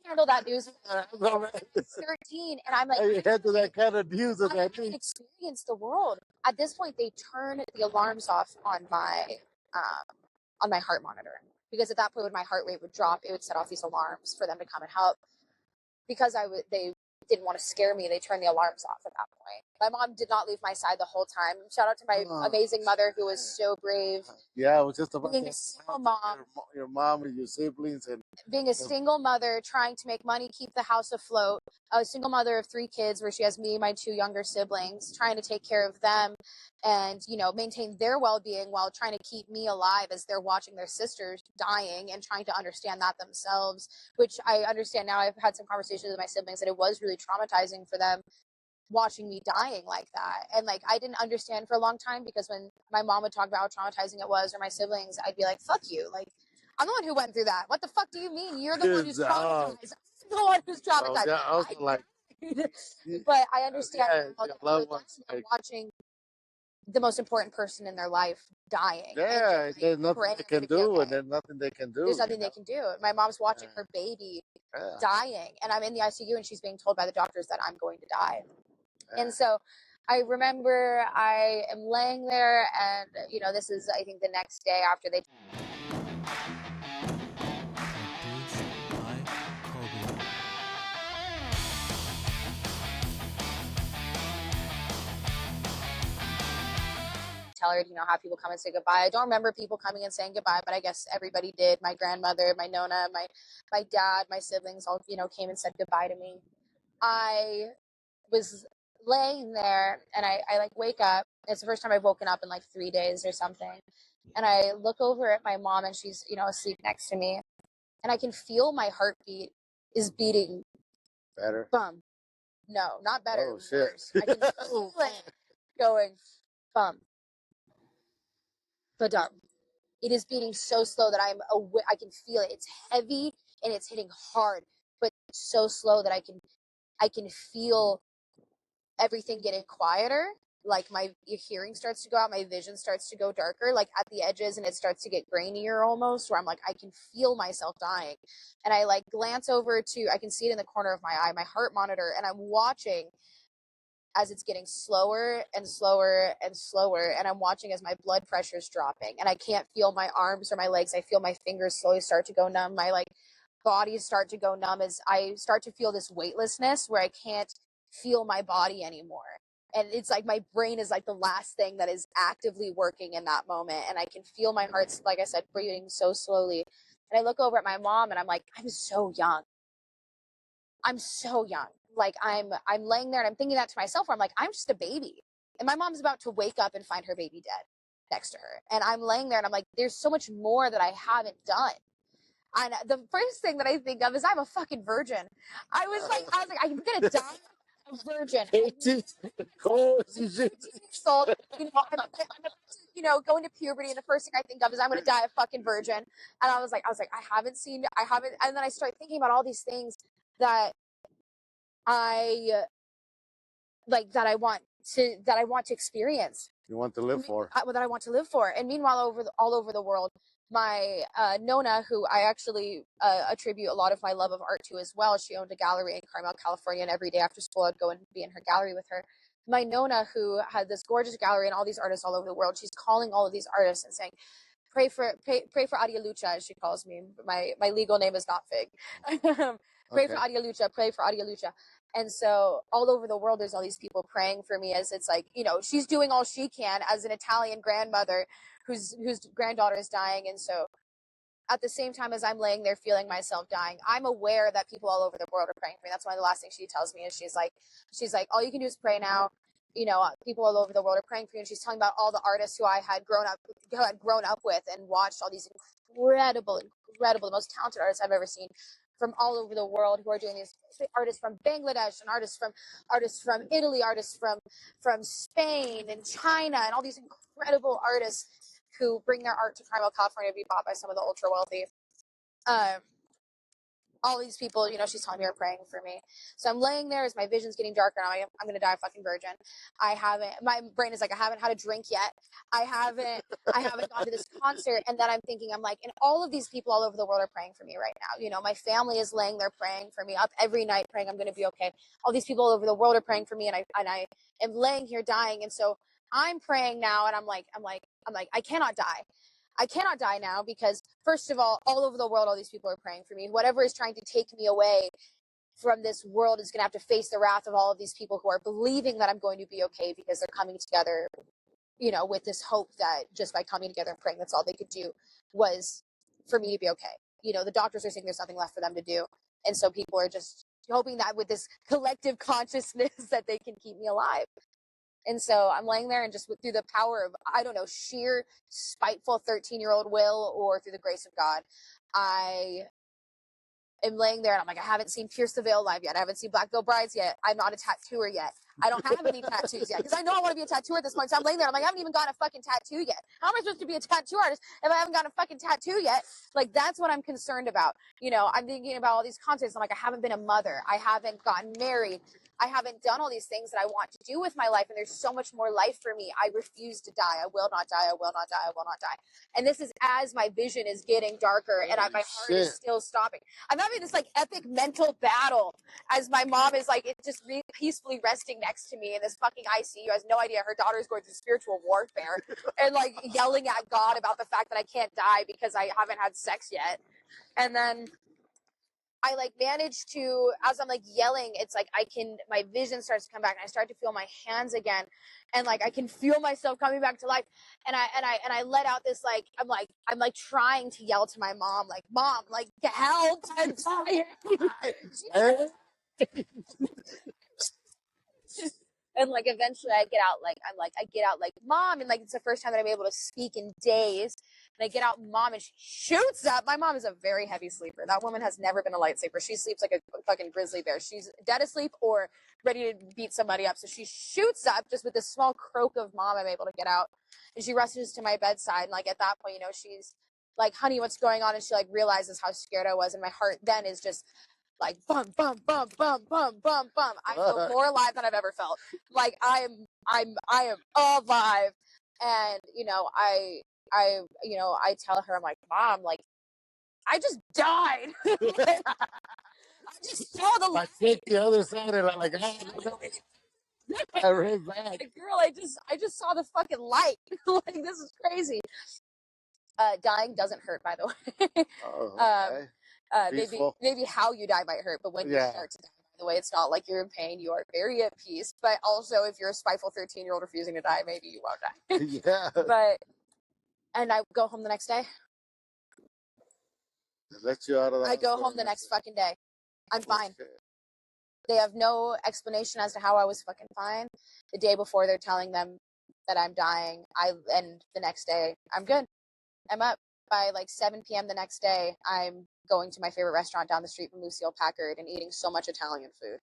Handle that news. 13 and I'm like, I handle that kind of news. I haven't experienced the world. At this point, they turn the alarms off on my heart monitor because at that point, when my heart rate would drop, it would set off these alarms for them to come and help. Because they didn't want to scare me, they turned the alarms off at that point. My mom did not leave my side the whole time. Shout out to my amazing mother who was so brave. Yeah, I was just about being a single mom, your mom and your siblings, and being a single mother trying to make money, keep the house afloat. A single mother of 3 kids where she has me, my 2 younger siblings, trying to take care of them and, maintain their well-being while trying to keep me alive as they're watching their sisters dying and trying to understand that themselves, which I understand now. I've had some conversations with my siblings that it was really traumatizing for them watching me dying like that. And like, I didn't understand for a long time because when my mom would talk about how traumatizing it was or my siblings, I'd be like, fuck you. Like, I'm the one who went through that. What the fuck do you mean? You're the one who's traumatized. I'm the one who's traumatized. Yeah, I was like, but I understand watching the most important person in their life dying. Yeah, and there's nothing they can do, and there's nothing they can do. There's nothing they can do. My mom's watching her baby dying, and I'm in the ICU, and she's being told by the doctors that I'm going to die. And so I remember I am laying there and, this is, I think, the next day after they... Tell her, have people come and say goodbye. I don't remember people coming and saying goodbye, but I guess everybody did. My grandmother, my Nona, my dad, my siblings all, came and said goodbye to me. I was laying there and I like wake up. It's the first time I've woken up in like 3 days or something. And I look over at my mom and she's, asleep next to me. And I can feel my heartbeat is beating. Better? Bum. No, not better. Oh, shit. I can feel it going bum. But it is beating so slow that I can feel it. It's heavy and it's hitting hard, but so slow that I can feel everything getting quieter. Like my hearing starts to go out, my vision starts to go darker, like at the edges, and it starts to get grainier almost, where I'm like, I can feel myself dying. And I like glance over I can see it in the corner of my eye, my heart monitor, and I'm watching as it's getting slower and slower and slower. And I'm watching as my blood pressure is dropping and I can't feel my arms or my legs. I feel my fingers slowly start to go numb. My bodies start to go numb as I start to feel this weightlessness where I can't feel my body anymore. And it's like my brain is like the last thing that is actively working in that moment. And I can feel my heart, like I said, breathing so slowly. And I look over at my mom and I'm like, I'm so young. I'm so young. Like I'm laying there and I'm thinking that to myself where I'm like, I'm just a baby. And my mom's about to wake up and find her baby dead next to her. And I'm laying there and I'm like, there's so much more that I haven't done. And the first thing that I think of is I'm a fucking virgin. I was like, I'm gonna die a virgin. 18 years old. I'm going to puberty, and the first thing I think of is I'm gonna die a fucking virgin. And I was like, I haven't. And then I started thinking about all these things that I like that I want to experience. You want to live for. That I want to live for. And meanwhile, all over the world, my Nona, who I actually attribute a lot of my love of art to as well, she owned a gallery in Carmel, California, and every day after school I'd go and be in her gallery with her. My Nona, who had this gorgeous gallery and all these artists all over the world, she's calling all of these artists and saying, pray for Adia Lucha, as she calls me. My legal name is not Fig. Pray for Adia Lucha, pray for Adia Lucha. And so all over the world, there's all these people praying for me, as it's like, she's doing all she can as an Italian grandmother whose granddaughter is dying. And so at the same time as I'm laying there feeling myself dying, I'm aware that people all over the world are praying for me. That's one of the last things she tells me is she's like, all you can do is pray now. People all over the world are praying for you. And she's telling about all the artists who I had grown up with and watched, all these incredible, the most talented artists I've ever seen from all over the world who are doing these, artists from Bangladesh and artists from Italy, artists from Spain and China, and all these incredible artists who bring their art to Carmel, California to be bought by some of the ultra wealthy. All these people, she's telling me are praying for me. So I'm laying there as my vision's getting darker, and I'm going to die a fucking virgin. My brain is like, I haven't had a drink yet. I haven't gone to this concert. And then I'm thinking, I'm like, and all of these people all over the world are praying for me right now. My family is laying there praying for me, up every night praying I'm going to be okay. All these people all over the world are praying for me, and I am laying here dying. And so I'm praying now, and I'm like, I cannot die. I cannot die now because, first of all over the world, all these people are praying for me. Whatever is trying to take me away from this world is going to have to face the wrath of all of these people who are believing that I'm going to be okay because they're coming together, with this hope that just by coming together and praying, that's all they could do was for me to be okay. The doctors are saying there's nothing left for them to do. And so people are just hoping that with this collective consciousness that they can keep me alive. And so I'm laying there, and just through the power of, I don't know, sheer spiteful 13-year-old will, or through the grace of God, I am laying there, and I'm like, I haven't seen Pierce the Veil live yet. I haven't seen Black Veil Brides yet. I'm not a tattooer yet. I don't have any tattoos yet because I know I want to be a tattooer at this point. So I'm laying there. I'm like, I haven't even gotten a fucking tattoo yet. How am I supposed to be a tattoo artist if I haven't gotten a fucking tattoo yet? Like, that's what I'm concerned about. I'm thinking about all these concerts. I'm like, I haven't been a mother. I haven't gotten married. I haven't done all these things that I want to do with my life. And there's so much more life for me. I refuse to die. I will not die. I will not die. I will not die. And this is as my vision is getting darker, and my heart is still stopping. I'm having this like epic mental battle as my mom is like, it's just peacefully resting next to me in this fucking ICU. Has no idea her daughter is going through spiritual warfare and like yelling at God about the fact that I can't die because I haven't had sex yet. And then I like managed to, as I'm like yelling, it's like my vision starts to come back, and I start to feel my hands again, and like I can feel myself coming back to life, and I let out this like I'm like trying to yell to my mom, like, Mom, like, help, I'm tired. And like eventually I get out, like I get out like, Mom, and like it's the first time that I'm able to speak in days. And I get out, Mom, and she shoots up. My mom is a very heavy sleeper. That woman has never been a light sleeper. She sleeps like a fucking grizzly bear. She's dead asleep or ready to beat somebody up. So she shoots up just with this small croak of Mom. I'm able to get out, and she rushes to my bedside. And like at that point, she's like, Honey, what's going on? And she like realizes how scared I was, and my heart then is just like bump, bump, bump, bump, bump, bump, bump. I feel more alive than I've ever felt. Like I am alive. And I tell her, I'm like, Mom, like, I just died. I just saw the light. I take the other side, and I'm like, I ran back. Like, girl, I just saw the fucking light. Like, this is crazy. Dying doesn't hurt, by the way. Oh, okay. Maybe how you die might hurt, but when you start to die, by the way, it's not like you're in pain. You are very at peace. But also, if you're a spiteful 13-year-old refusing to die, maybe you won't die. Yeah. And I go home the next day. Let you out of the I go home the next fucking day. I'm fine. They have no explanation as to how I was fucking fine. The day before, they're telling them that I'm dying. And the next day, I'm good. I'm up. By like 7 p.m. the next day, I'm going to my favorite restaurant down the street from Lucille Packard and eating so much Italian food.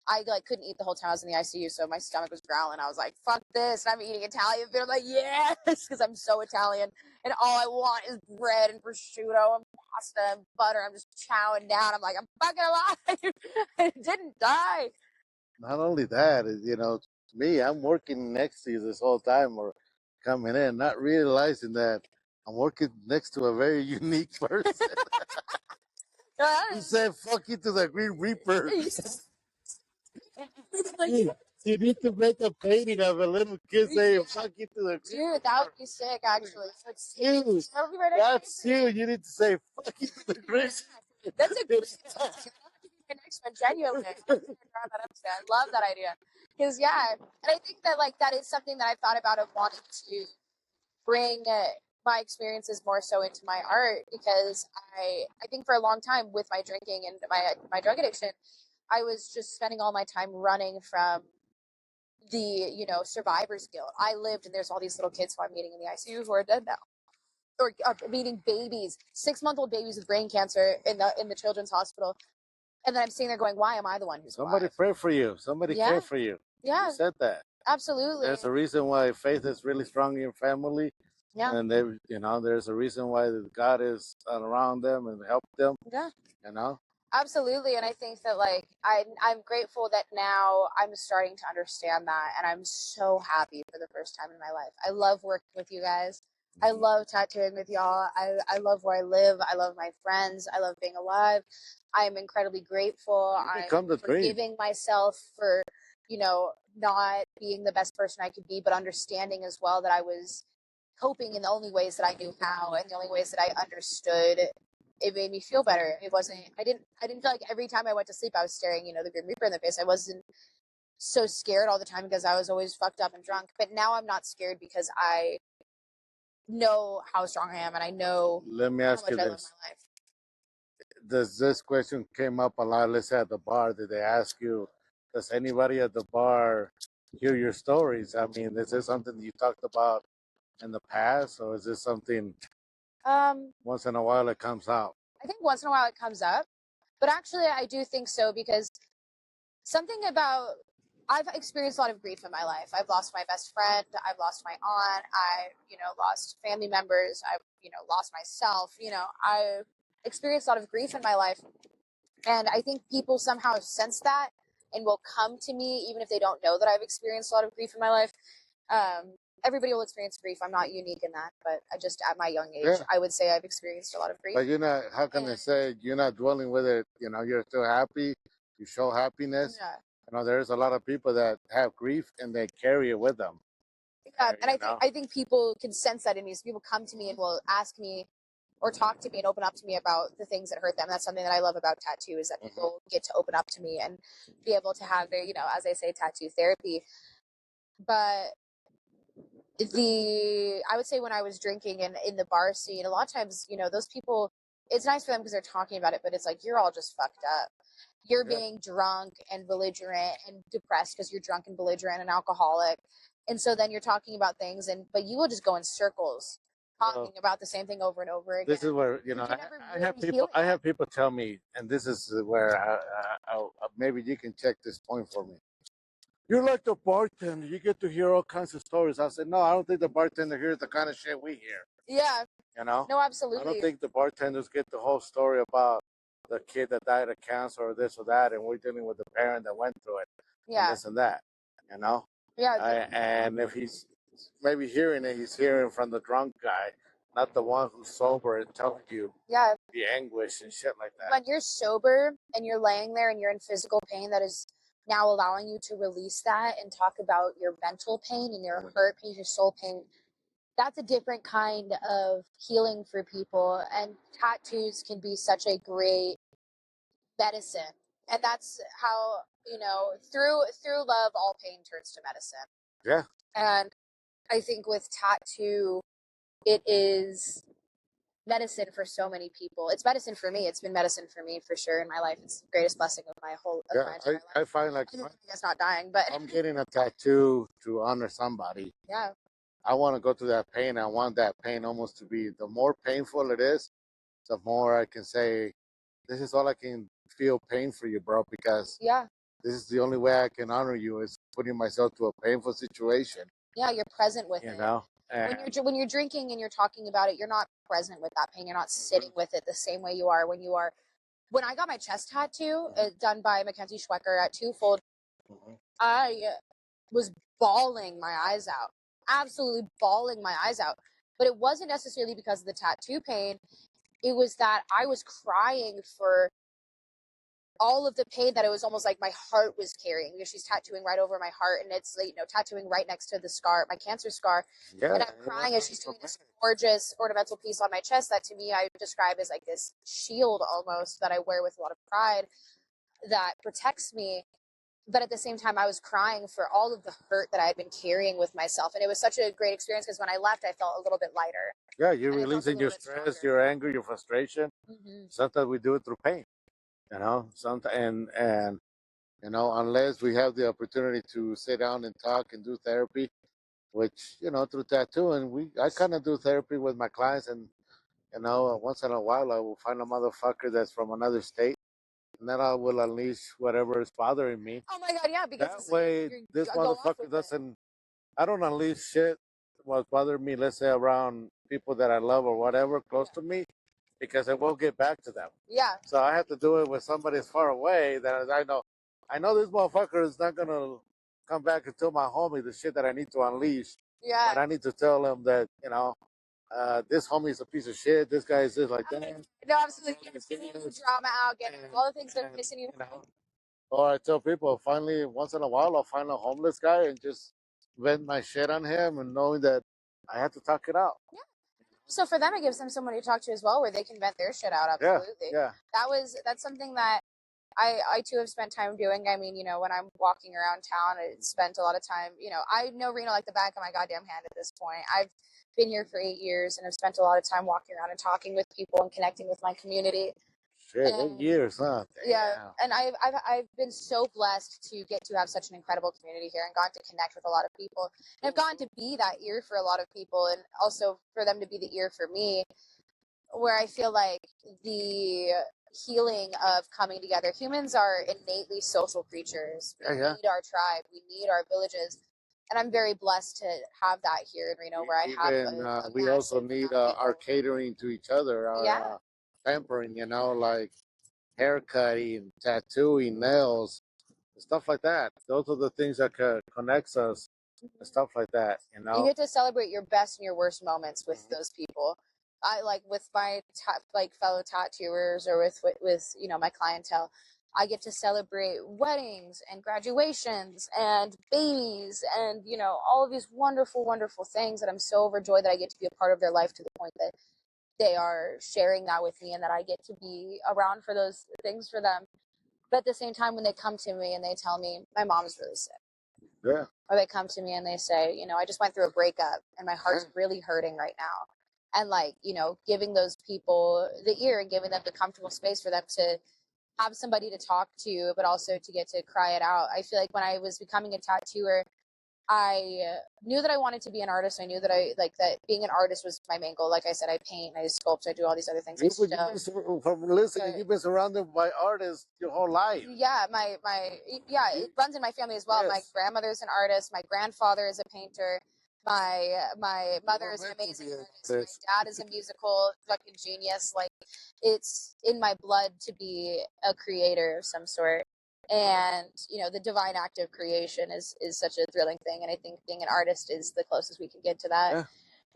I like couldn't eat the whole time I was in the ICU, so my stomach was growling. I was like, "Fuck this!" And I'm eating Italian food. I'm like, "Yes," because I'm so Italian, and all I want is bread and prosciutto and pasta and butter. I'm just chowing down. I'm like, "I'm fucking alive." I didn't die. Not only that, me, I'm working next to you this whole time or coming in, not realizing that I'm working next to a very unique person who said fuck you to the Green Reaper. You need to make a painting of a little kid saying fuck you to the Green Dude, that would be sick, actually. That's Reaper. Dude, that would be right next that's you. You need to say fuck you to the Green Reaper. That's a great idea. My next one, genuinely. I'm gonna draw that up today. I love that idea. Because yeah, and I think that like that is something that I've thought about of wanting to bring my experiences more so into my art because I think for a long time with my drinking and my drug addiction, I was just spending all my time running from the survivor's guilt. I lived and there's all these little kids who I'm meeting in the ICU who are dead now. Or meeting babies, 6-month-old babies with brain cancer in the children's hospital, and then I'm sitting there going, "Why am I the one who's Somebody alive?" pray for you. Somebody care for you. Yeah, You said that. absolutely. There's a reason why faith is really strong in your family. Yeah. And there's a reason why God is around them and help them. Yeah. You know. Absolutely, and I think that like I'm grateful that now I'm starting to understand that, and I'm so happy for the first time in my life. I love working with you guys. I love tattooing with y'all. I love where I live. I love my friends. I love being alive. I'm incredibly grateful. I'm forgiving myself for, not being the best person I could be, but understanding as well that I was coping in the only ways that I knew how and the only ways that I understood. It made me feel better. It wasn't. I didn't feel like every time I went to sleep I was staring, the Grim Reaper in the face. I wasn't so scared all the time because I was always fucked up and drunk. But now I'm not scared because I know how strong I am and I know Let me how ask much you I love this. my life. Does this question came up a lot? Let's say at the bar, did they ask you, does anybody at the bar hear your stories? I mean, is this something you talked about in the past, or is this something once in a while it comes out? I think once in a while it comes up, but actually I do think so because something about I've experienced a lot of grief in my life. I've lost my best friend. I've lost my aunt. I, lost family members. I've, lost myself. I've experienced a lot of grief in my life. And I think people somehow sense that and will come to me even if they don't know that I've experienced a lot of grief in my life. Everybody will experience grief. I'm not unique in that, but I just at my young age, I would say I've experienced a lot of grief. But you're not, how can I say, you're not dwelling with it, you're still happy, you show happiness. Yeah. There's a lot of people that have grief and they carry it with them. Yeah, and I think people can sense that in me. So people come to me and will ask me or talk to me and open up to me about the things that hurt them. That's something that I love about tattoo is that people get to open up to me and be able to have their, as I say, tattoo therapy. But I would say when I was drinking and in the bar scene, a lot of times, those people, it's nice for them because they're talking about it, but it's like, you're all just fucked up. You're being drunk and belligerent and depressed because you're drunk and belligerent and alcoholic. And so then you're talking about things but you will just go in circles talking about the same thing over and over again. This is where, I have people tell me, and this is where maybe you can check this point for me. You're like the bartender. You get to hear all kinds of stories. I said, no, I don't think the bartender hears the kind of shit we hear. Yeah. No, absolutely. I don't think the bartenders get the whole story about the kid that died of cancer or this or that, and we're dealing with the parent that went through it, and this and that, Yeah. And if he's maybe hearing it, he's hearing from the drunk guy, not the one who's sober and telling you the anguish and shit like that. When you're sober and you're laying there and you're in physical pain, that is now allowing you to release that and talk about your mental pain and your hurt pain, your soul pain. That's a different kind of healing for people. And tattoos can be such a great medicine. And that's how, through love, all pain turns to medicine. Yeah. And I think with tattoo, it is medicine for so many people. It's medicine for me. It's been medicine for me for sure in my life. It's the greatest blessing of my entire life. I find like I guess not dying, but I'm getting a tattoo to honor somebody. yeah, I want to go through that pain. I want that pain almost to be the more painful it is, the more I can say, this is all I can feel pain for you, bro, because yeah, this is the only way I can honor you is putting myself to a painful situation. yeah. You're present with You it. know, When you're drinking and you're talking about it, you're not present with that pain. You're not sitting with it the same way you are when you are. When I got my chest tattoo done by Mackenzie Schwecker at Twofold, I was bawling my eyes out, absolutely bawling my eyes out. But it wasn't necessarily because of the tattoo pain. It was that I was crying for all of the pain that it was almost like my heart was carrying, because she's tattooing right over my heart, and it's like, tattooing right next to the scar, my cancer scar. yeah, And I'm crying as she's doing this gorgeous ornamental piece on my chest that to me I describe as like this shield almost that I wear with a lot of pride that protects me. But at the same time, I was crying for all of the hurt that I had been carrying with myself. And it was such a great experience because when I left, I felt a little bit lighter. Yeah, you're And I felt a releasing little your bit stress, stronger. your anger, your frustration. Sometimes we do it through pain. You know, sometimes and unless we have the opportunity to sit down and talk and do therapy, which through tattooing, I kind of do therapy with my clients, and once in a while I will find a motherfucker that's from another state, and then I will unleash whatever is bothering me. Oh my God, yeah, because That way, this motherfucker doesn't. I don't unleash shit what's bothering me. Let's say around people that I love or whatever close to me, because it won't get back to them. Yeah. So I have to do it with somebody as far away that I know. I know this motherfucker is not gonna come back and tell my homie the shit that I need to unleash. Yeah. But I need to tell him that this homie is a piece of shit. This guy is just like that. No, absolutely. Getting the drama out, getting all the things that are missing you. Or I tell people, finally, once in a while, I'll find a homeless guy and just vent my shit on him, and knowing that I have to talk it out. Yeah. So for them, it gives them somebody to talk to as well, where they can vent their shit out. Absolutely. Yeah. That's something that I too have spent time doing. I mean, when I'm walking around town, I spent a lot of time, I know Reno like the back of my goddamn hand at this point. I've been here for 8 years and I've spent a lot of time walking around and talking with people and connecting with my community. Shit, 8 years, huh? Damn. Yeah, and I've been so blessed to get to have such an incredible community here and gotten to connect with a lot of people. And I've gotten to be that ear for a lot of people, and also for them to be the ear for me, where I feel like the healing of coming together. Humans are innately social creatures. We need our tribe. We need our villages. And I'm very blessed to have that here in Reno, where I have. We also need our catering to each other, Yeah. pampering, like haircutting, tattooing, nails, stuff like that. Those are the things that connects us, and stuff like that. You get to celebrate your best and your worst moments with those people. I like with my fellow tattooers or with my clientele. I get to celebrate weddings and graduations and babies and all of these wonderful, wonderful things that I'm so overjoyed that I get to be a part of their life, to the point that they are sharing that with me and that I get to be around for those things for them. But at the same time, when they come to me and they tell me my mom's really sick, yeah, or they come to me and they say, I just went through a breakup and my heart's really hurting right now. And giving those people the ear and giving them the comfortable space for them to have somebody to talk to, but also to get to cry it out. I feel like when I was becoming a tattooer, I knew that I wanted to be an artist. I knew that that being an artist was my main goal. Like I said, I paint, I sculpt, I do all these other things. You've been surrounded by artists your whole life. Yeah, it runs in my family as well. Yes. My grandmother's an artist. My grandfather is a painter. My mother is an amazing artist. My dad is a musical fucking genius. Like, it's in my blood to be a creator of some sort. And the divine act of creation is such a thrilling thing, and I think being an artist is the closest we can get to that. Yeah.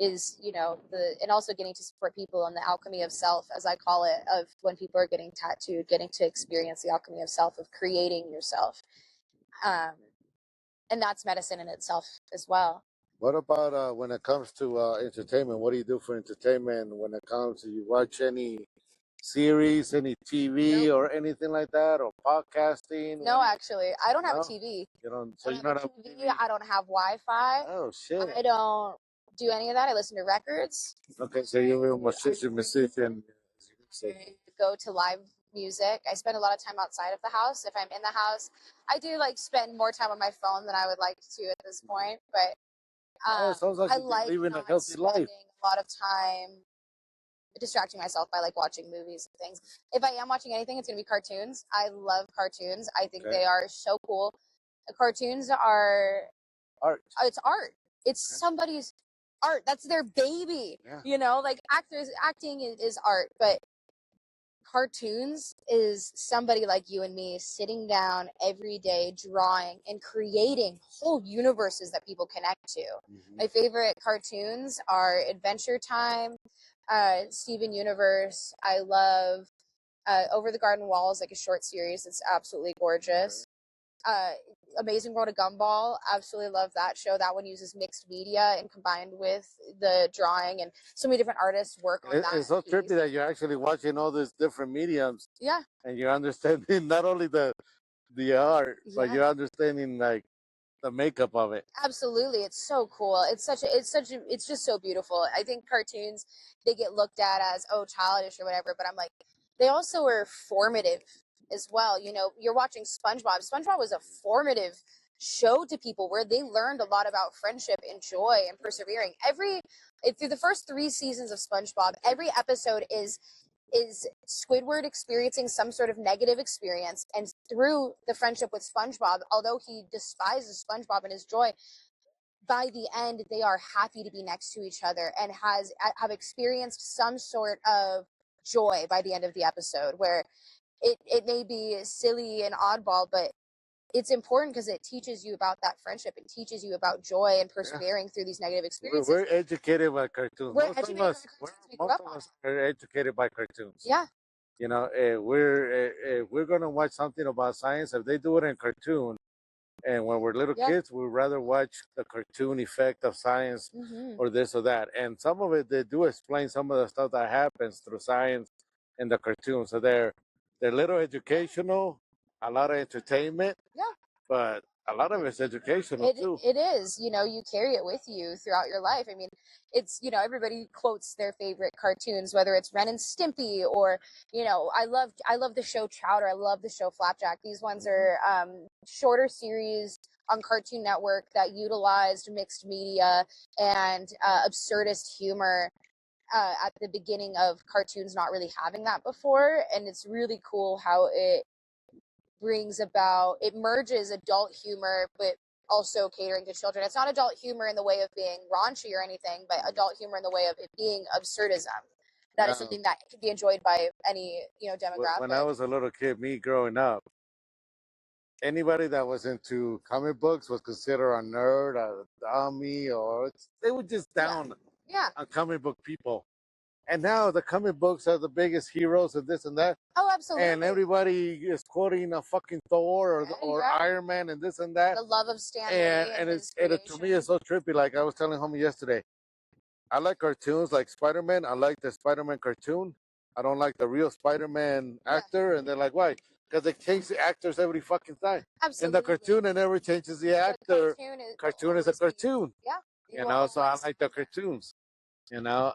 Is and also getting to support people in the alchemy of self, as I call it, of when people are getting tattooed, getting to experience the alchemy of self, of creating yourself, and that's medicine in itself as well. What about when it comes to entertainment? What do you do for entertainment when it comes to, you watch any series, any TV, or anything like that, or podcasting? No, actually, I don't have a TV. You don't. So you're not a TV. I don't have Wi-Fi. Oh shit! I don't do any of that. I listen to records. Okay, so you're a musician. Go to live music. I spend a lot of time outside of the house. If I'm in the house, I do like spend more time on my phone than I would like to at this point. But Sounds like I you've been like living a not healthy life. spending a lot of time distracting myself by like watching movies and things. If I am watching anything, it's gonna be cartoons. I love cartoons. I think they are so cool. Cartoons are art. It's art. It's somebody's art. That's their baby. Yeah. You know, like acting is art, but cartoons is somebody like you and me sitting down every day drawing and creating whole universes that people connect to. My favorite cartoons are Adventure Time, Steven Universe. I love Over the Garden Wall is like a short series. It's absolutely gorgeous. Amazing World of Gumball, absolutely love that show. That one uses mixed media and combined with the drawing, and so many different artists work on that. It's so trippy that you're actually watching all these different mediums. Yeah. And you're understanding not only the art, but Yeah. you're understanding like the makeup of it. Absolutely, it's so cool. It's just so beautiful. I think cartoons, they get looked at as, oh, childish or whatever, but I'm like, they also are formative as well. You know, you're watching SpongeBob. SpongeBob was a formative show to people where they learned a lot about friendship and joy and persevering. Through the first 3 seasons of SpongeBob, every episode is Squidward experiencing some sort of negative experience, and through the friendship with SpongeBob, although he despises SpongeBob and his joy, by the end they are happy to be next to each other and have experienced some sort of joy by the end of the episode, where it may be silly and oddball, but it's important because it teaches you about that friendship. It teaches you about joy and persevering through these negative experiences. We're educated by cartoons. Most of us are educated by cartoons. Yeah. You know, we're gonna watch something about science. If they do it in cartoon, and when we're little kids, we'd rather watch the cartoon effect of science or this or that. And some of it, they do explain some of the stuff that happens through science in the cartoon. So they're little educational, a lot of entertainment. Yeah. But a lot of it's educational too. It is, you know, you carry it with you throughout your life. I mean, it's, you know, everybody quotes their favorite cartoons, whether it's Ren and Stimpy or, you know, I love the show Chowder. I love the show Flapjack. These ones are shorter series on Cartoon Network that utilized mixed media and absurdist humor at the beginning of cartoons not really having that before. And it's really cool how it merges adult humor, but also catering to children. It's not adult humor in the way of being raunchy or anything, but adult humor in the way of it being absurdism. That is something that can be enjoyed by any, you know, demographic. When I was a little kid, me growing up, anybody that was into comic books was considered a nerd, a dummy, or they were just down on comic book people. And now the comic books are the biggest heroes of this and that. Oh, absolutely. And everybody is quoting a fucking Thor or Iron Man and this and that. The love of Stan Lee and to me, it's so trippy. Like I was telling homie yesterday, I like cartoons like Spider-Man. I like the Spider-Man cartoon. I don't like the real Spider-Man actor. And they're like, why? Because they change the actors every fucking time. Absolutely. In the cartoon, it never changes the actor. Cartoon is a cartoon. Yeah. You know, so I like the cartoons. You know,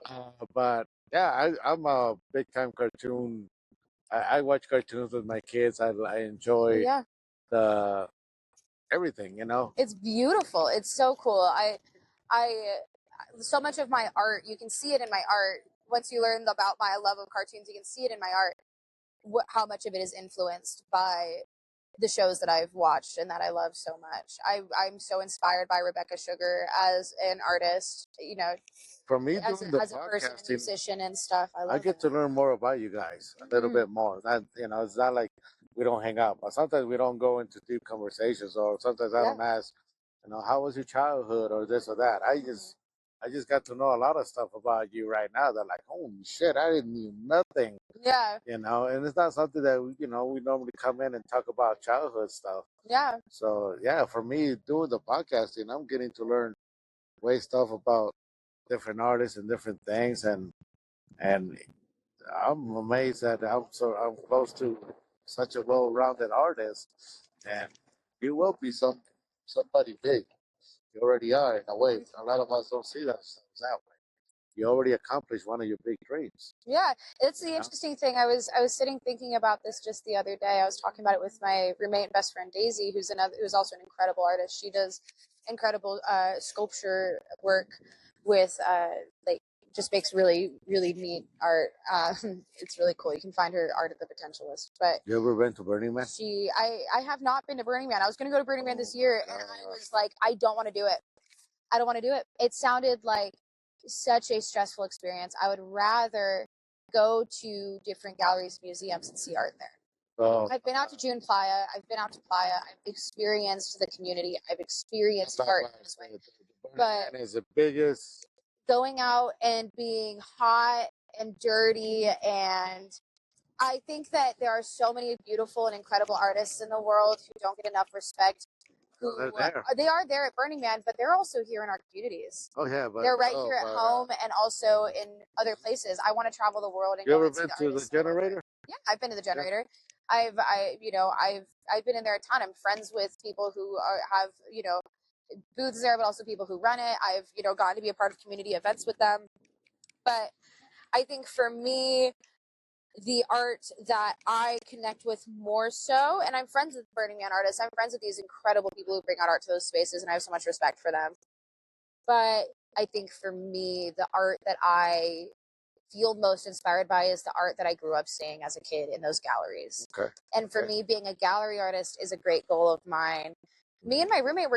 but yeah, I'm a big time cartoon. I watch cartoons with my kids. I enjoy the everything. You know, it's beautiful. It's so cool. So much of my art, you can see it in my art. Once you learn about my love of cartoons, you can see it in my art. How much of it is influenced by the shows that I've watched and that I love so much. I'm so inspired by Rebecca Sugar as an artist, you know, for me as a person, a musician and stuff. I get to learn more about you guys a little bit more. That, you know, it's not like we don't hang out, but sometimes we don't go into deep conversations, or sometimes I don't ask, you know, how was your childhood or this or that. I just got to know a lot of stuff about you right now. They're like, holy shit, I didn't know nothing. Yeah. You know, and it's not something that we normally come in and talk about childhood stuff. Yeah. So yeah, for me doing the podcasting, I'm getting to learn way stuff about different artists and different things, and I'm amazed that I'm close to such a well-rounded artist, and you will be somebody big. You already are in a way. A lot of us don't see themselves that way. You already accomplished one of your big dreams. Yeah, it's the You know? interesting thing. I was sitting thinking about this just the other day. I was talking about it with my roommate and best friend Daisy, who's also an incredible artist. She does incredible sculpture work with like just makes really really neat art. It's really cool. You can find her art at the Potentialist. But You ever been to Burning Man? I have not been to Burning Man. I was going to go to Burning Man this year, and I was like, I don't want to do it. I don't want to do it. It sounded like such a stressful experience. I would rather go to different galleries, museums, and see art there. Oh, I've been out to June Playa. I've been out to Playa. I've experienced the community. I've experienced art in this way. But is the biggest. Going out and being hot and dirty, and I think that there are so many beautiful and incredible artists in the world who don't get enough respect. They are there at Burning Man, but they're also here in our communities. Oh yeah, but they're right here at home and also in other places. I want to travel the world and you go ever and see been the to the artists all over. Generator? Yeah, I've been to the Generator. I've been in there a ton. I'm friends with people who have booths there, but also people who run it. I've gotten to be a part of community events with them. But I think for me, the art that I connect with more so, and I'm friends with Burning Man artists. I'm friends with these incredible people who bring out art to those spaces, and I have so much respect for them. But I think for me, the art that I feel most inspired by is the art that I grew up seeing as a kid in those galleries. Okay. And for me, being a gallery artist is a great goal of mine. Me and my roommate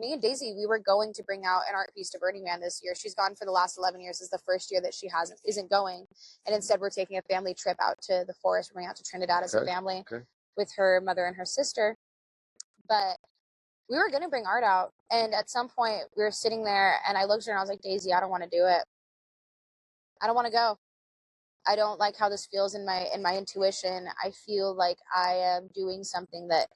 me and Daisy, we were going to bring out an art piece to Burning Man this year. She's gone for the last 11 years. This is the first year that she isn't going. And instead we're taking a family trip out to the forest. We're going out to Trinidad as a family with her mother and her sister. But we were going to bring art out. And at some point we were sitting there and I looked at her and I was like, Daisy, I don't want to do it. I don't want to go. I don't like how this feels in my intuition. I feel like I am doing something that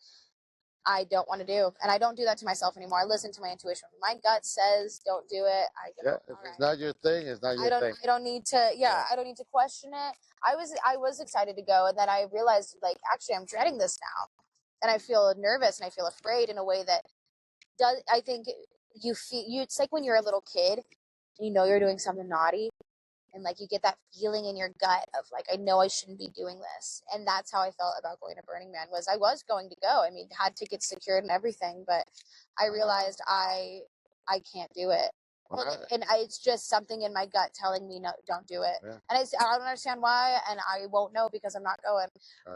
I don't want to do, and I don't do that to myself anymore. I listen to my intuition. My gut says don't do it. I go. Yeah, if it's not your thing, it's not your thing. I don't need to. Yeah, I don't need to question it. I was excited to go, and then I realized like actually I'm dreading this now, and I feel nervous and I feel afraid in a way that does. I think you feel you. It's like when you're a little kid, you know you're doing something naughty, and like you get that feeling in your gut of like I know I shouldn't be doing this. And that's how I felt about going to Burning Man. Was I was going to go, I mean, had tickets secured and everything, but I realized I can't do it. And it's just something in my gut telling me no, don't do it. And I don't understand why, and I won't know because I'm not going.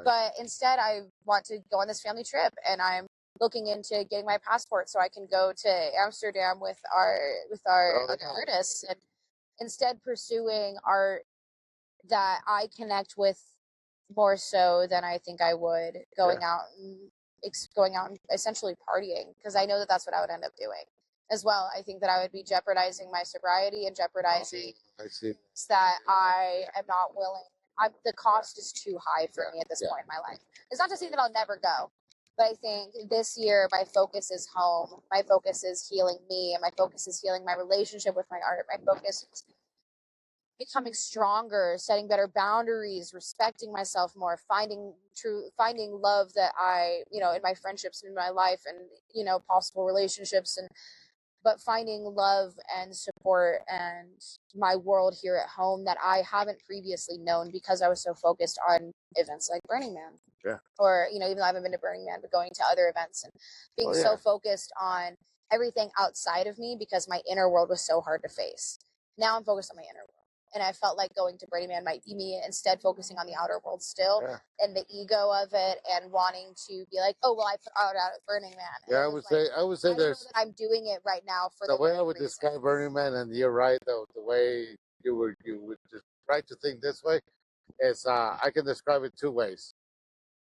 But instead I want to go on this family trip, and I'm looking into getting my passport so I can go to Amsterdam with our other artists, and instead pursuing art that I connect with more so than I think I would going out and essentially partying, because I know that that's what I would end up doing as well. I think that I would be jeopardizing my sobriety and jeopardizing things that I am not willing. The cost is too high for me at this point in my life. It's not to say that I'll never go, but I think this year my focus is home. My focus is healing me, and my focus is healing my relationship with my art. My focus is becoming stronger, setting better boundaries, respecting myself more, finding love that I, in my friendships and in my life, and, possible relationships, and but finding love and support and my world here at home that I haven't previously known because I was so focused on events like Burning Man. Yeah. Or, even though I haven't been to Burning Man, but going to other events and being so focused on everything outside of me because my inner world was so hard to face. Now I'm focused on my inner world. And I felt like going to Burning Man might be me instead focusing on the outer world still, and the ego of it, and wanting to be like, oh, well, I put art out at Burning Man. And I would say I there's know that I'm doing it right now for the way I would describe Burning Man, and you're right though, the way you would just try to think this way is I can describe it two ways.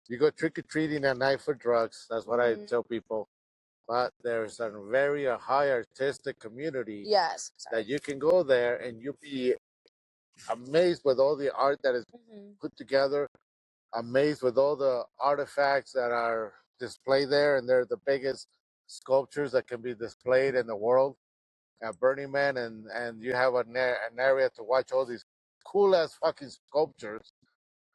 You go trick or treating at night for drugs. That's what I tell people. But there's a very high artistic community. Yes. That you can go there and you'll be amazed with all the art that is put together, amazed with all the artifacts that are displayed there, and they're the biggest sculptures that can be displayed in the world at Burning Man, and you have an area to watch all these cool ass fucking sculptures.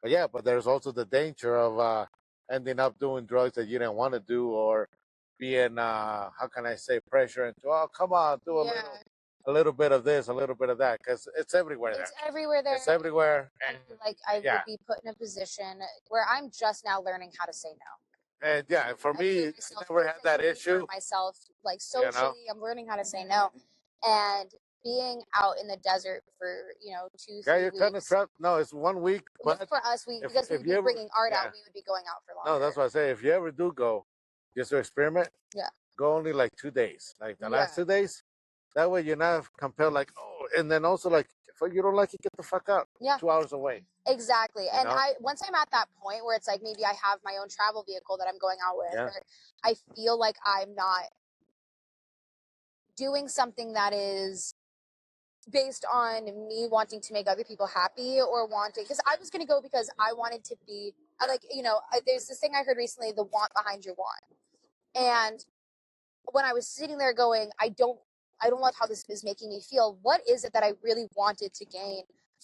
But there's also the danger of ending up doing drugs that you didn't want to do, or being how can I say pressure into, oh, come on, do a little bit of this, a little bit of that, because it's everywhere there. It's everywhere there. It's everywhere, I and feel like I would be put in a position where I'm just now learning how to say no. and yeah, for me, I never had that issue. Myself, like socially, I'm learning how to say no, and being out in the desert for 2-3 Yeah, you're weeks. kind of trapped. No, it's 1 week, but for us, because we would be bringing art out, we would be going out for longer. no, that's what I say. If you ever do go, just to experiment, go only like 2 days, like the last 2 days. That way you're not compelled, like, oh, and then also like, if you don't like it, get the fuck out. Yeah. 2 hours away. Exactly. And once I'm at that point where it's like maybe I have my own travel vehicle that I'm going out with, or I feel like I'm not doing something that is based on me wanting to make other people happy or wanting, because I was going to go because I wanted to be there's this thing I heard recently, the want behind your want. And when I was sitting there going, I don't love how this is making me feel. What is it that I really wanted to gain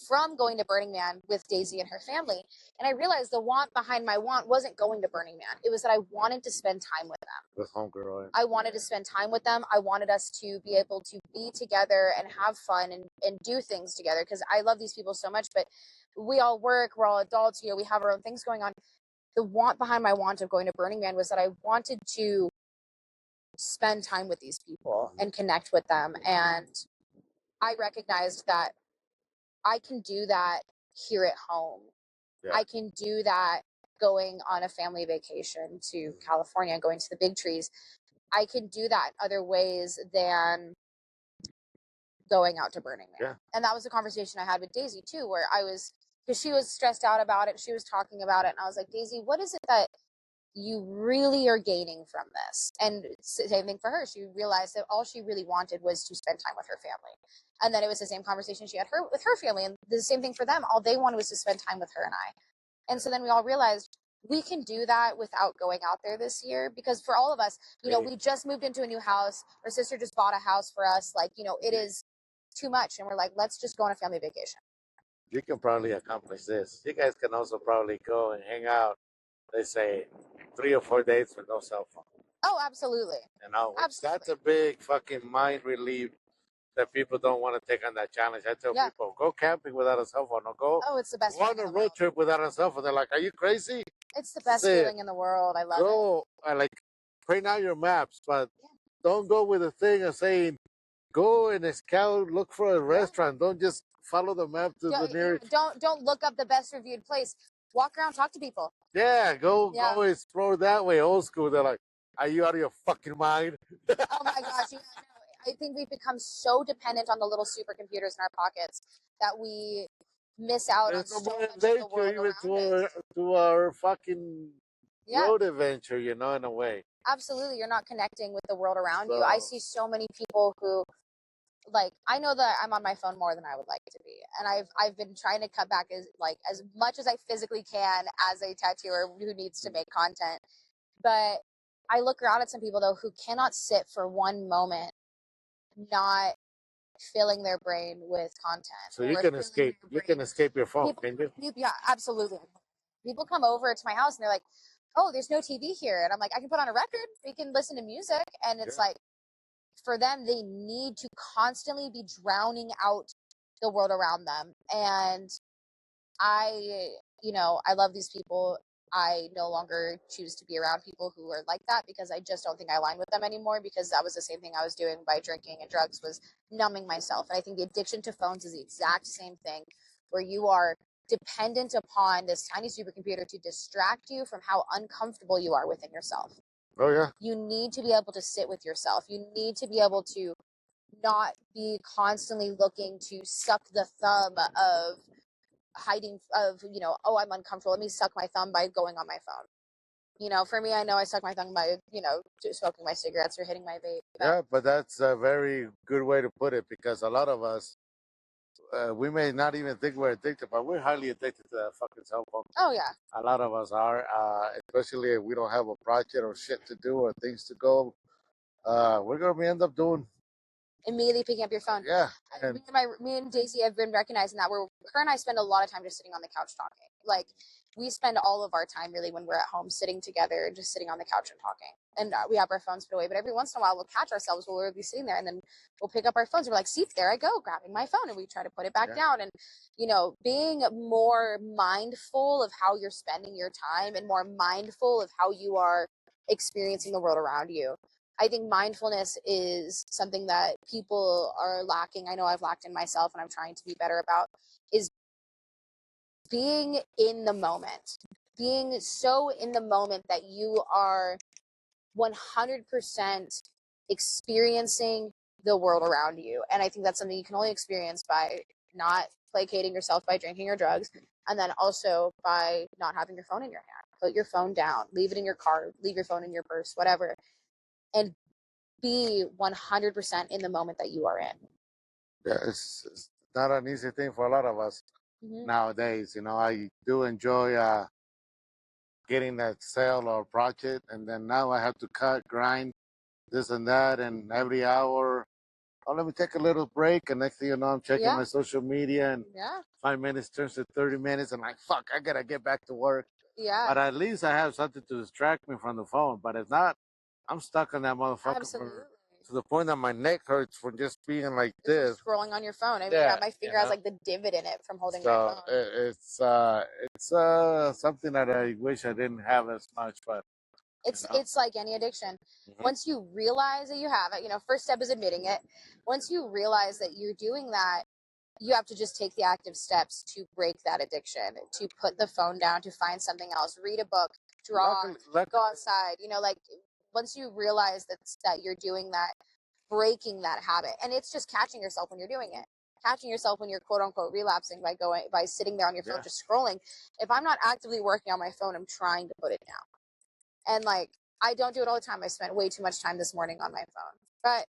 from going to Burning Man with Daisy and her family? And I realized the want behind my want wasn't going to Burning Man. It was that I wanted to spend time with them. With homegirl. I wanted to spend time with them. I wanted us to be able to be together and have fun and do things together, because I love these people so much, but we all work, we're all adults, we have our own things going on. The want behind my want of going to Burning Man was that I wanted to spend time with these people and connect with them. And I recognized that I can do that here at home. I can do that going on a family vacation to California, going to the big trees. I can do that other ways than going out to Burning Man. Yeah. And that was a conversation I had with Daisy too, where because she was stressed out about it. She was talking about it. And I was like, Daisy, what is it that you really are gaining from this? And same thing for her. She realized that all she really wanted was to spend time with her family. And then it was the same conversation she had with her family. And the same thing for them. All they wanted was to spend time with her and I. And so then we all realized we can do that without going out there this year, because for all of us, we just moved into a new house. Our sister just bought a house for us. Like, it is too much. And we're like, let's just go on a family vacation. You can probably accomplish this. You guys can also probably go and hang out, let's say 3 or 4 days with no cell phone. Oh, absolutely. Absolutely. That's a big fucking mind relief that people don't want to take on that challenge. I tell people, go camping without a cell phone, or go it's the best on a road trip without a cell phone. They're like, are you crazy? It's the best feeling in the world. I love it. Go, like, print out your maps, but don't go with a thing of saying, go and scout, look for a restaurant. Don't just follow the map to the nearest. Don't look up the best reviewed place. Walk around, talk to people. Yeah, go explore that way. Old school. They're like, are you out of your fucking mind? Oh my gosh. Yeah, no, I think we've become so dependent on the little supercomputers in our pockets that we miss out on so much of the world around us. To our fucking road adventure, in a way. Absolutely. You're not connecting with the world around you. I see so many people who, like, I know that I'm on my phone more than I would like to be, and I've been trying to cut back as much as I physically can as a tattooer who needs to make content. But I look around at some people though who cannot sit for one moment not filling their brain with content. So you can escape. You can escape your phone, can you? Yeah, absolutely. People come over to my house and they're like, "Oh, there's no TV here," and I'm like, "I can put on a record. We can listen to music," and it's like, for them, they need to constantly be drowning out the world around them. And I love these people. I no longer choose to be around people who are like that, because I just don't think I align with them anymore, because that was the same thing I was doing by drinking and drugs, was numbing myself. And I think the addiction to phones is the exact same thing, where you are dependent upon this tiny supercomputer to distract you from how uncomfortable you are within yourself. Oh, yeah. You need to be able to sit with yourself. You need to be able to not be constantly looking to suck the thumb of hiding, of, oh, I'm uncomfortable, let me suck my thumb by going on my phone. For me, I know I suck my thumb by, smoking my cigarettes or hitting my vape. Yeah, but that's a very good way to put it, because a lot of us, we may not even think we're addicted, but we're highly addicted to that fucking cell phone. Oh, yeah. A lot of us are, especially if we don't have a project or shit to do or things to go. We're going to end up doing. Immediately picking up your phone. Yeah. Me and Daisy have been recognizing that her and I spend a lot of time just sitting on the couch talking. Like, we spend all of our time really when we're at home sitting together, just sitting on the couch and talking. And we have our phones put away, but every once in a while we'll catch ourselves while we'll be sitting there, and then we'll pick up our phones. And we're like, see, there I go, grabbing my phone, and we try to put it back down. And, you know, being more mindful of how you're spending your time and more mindful of how you are experiencing the world around you. I think mindfulness is something that people are lacking. I know I've lacked in myself, and I'm trying to be better about, is being in the moment, being so in the moment that you are 100% experiencing the world around you. And I think that's something you can only experience by not placating yourself by drinking or drugs, and then also by not having your phone in your hand. Put your phone down, leave it in your car, leave your phone in your purse, whatever, and be 100% in the moment that you are in. Yeah, it's not an easy thing for a lot of us nowadays. You know, I do enjoy getting that sale or project, and then now I have to cut, grind, this and that, and every hour, oh, let me take a little break, and next thing you know, I'm checking my social media, and 5 minutes turns to 30 minutes, and I'm like, fuck, I gotta get back to work. But at least I have something to distract me from the phone. But if not, I'm stuck on that motherfucker to the point that my neck hurts from just being like this. Scrolling on your phone. I mean, my finger has like the divot in it from holding my phone. It's something that I wish I didn't have as much, but it's like any addiction. Once you realize that you have it, you know, first step is admitting it. Once you realize that you're doing that, you have to just take the active steps to break that addiction, to put the phone down, to find something else, read a book, draw, go outside. You know, like once you realize that you're doing that, breaking that habit, and it's just catching yourself when you're doing it. Catching yourself when you're quote unquote relapsing by sitting there on your phone just scrolling. If I'm not actively working on my phone, I'm trying to put it down. And like, I don't do it all the time. I spent way too much time this morning on my phone. But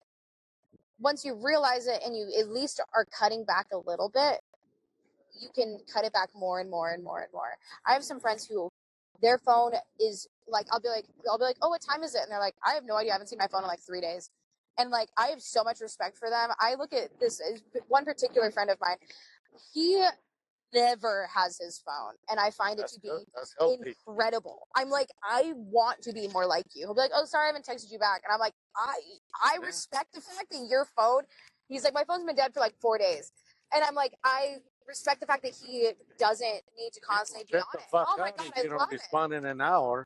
once you realize it and you at least are cutting back a little bit, you can cut it back more and more and more and more. I have some friends who their phone is like, I'll be like, oh, what time is it? And they're like, I have no idea. I haven't seen my phone in like 3 days. And like, I have so much respect for them. I look at this, one particular friend of mine, he never has his phone, and I find it to be incredible. I'm like, I want to be more like you. He'll be like, oh, sorry, I haven't texted you back. And I'm like, I respect the fact that your phone, he's like, my phone's been dead for like 4 days. And I'm like, I respect the fact that he doesn't need to constantly be on it. Oh my God, I love it. Respond in an hour.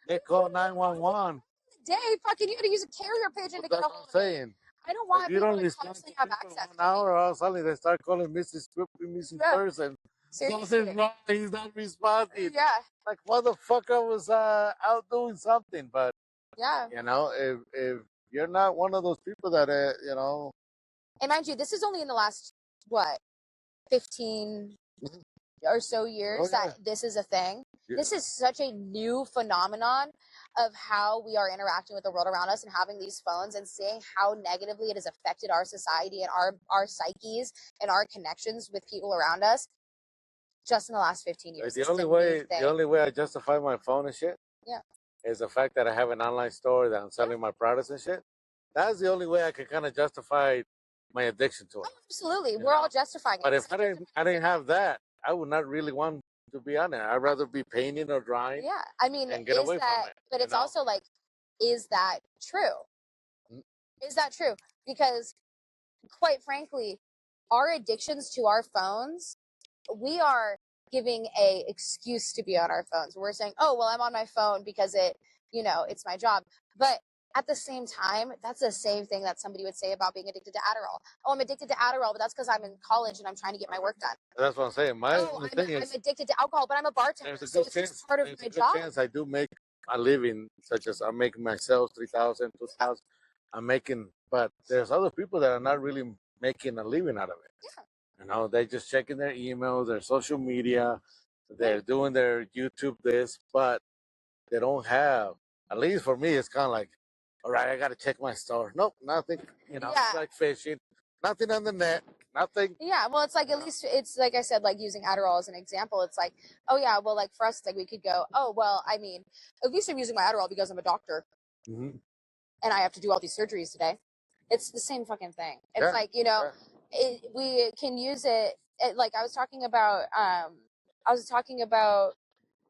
They call 911. Day, fucking, you gotta use a carrier pigeon to get a hold of me. I don't want people to constantly have access to 1 hour, or suddenly they start calling Mrs. missing person. Something's wrong. He's not responding. Yeah. Like, motherfucker was out doing something. But yeah, you know, if you're not one of those people that you know. And mind you, this is only in the last what 15 or so years that this is a thing. This is such a new phenomenon of how we are interacting with the world around us and having these phones and seeing how negatively it has affected our society and our psyches and our connections with people around us just in the last 15 years. The only way I justify my phone and shit is the fact that I have an online store that I'm selling my products and shit. That's the only way I can kind of justify my addiction to it. Oh, absolutely. We're all justifying it. But if I didn't have that, I would not really want to be on it. I'd rather be painting or drawing. Yeah. I mean, and get away from it. But it's also like, is that true? Is that true? Because quite frankly, our addictions to our phones, we are giving a excuse to be on our phones. We're saying, oh, well, I'm on my phone because it's my job. But at the same time, that's the same thing that somebody would say about being addicted to Adderall. Oh, I'm addicted to Adderall, but that's because I'm in college and I'm trying to get my work done. That's what I'm saying. I'm addicted to alcohol, but I'm a bartender. So it's just part of my job. I do make a living, such as I'm making myself 3,000, 2,000. I'm making, but there's other people that are not really making a living out of it. Yeah. You know, they're just checking their emails, their social media, they're doing their YouTube this, but they don't have, at least for me, it's kind of like, all right, I got to check my store. Nope, nothing, it's like fishing, nothing on the net, nothing. Yeah, well, it's like, at least it's like I said, like using Adderall as an example, it's like, oh yeah, well, like for us, it's like we could go, oh, well, I mean, at least I'm using my Adderall because I'm a doctor. And I have to do all these surgeries today. It's the same fucking thing. It's like, we can use it, like I was talking about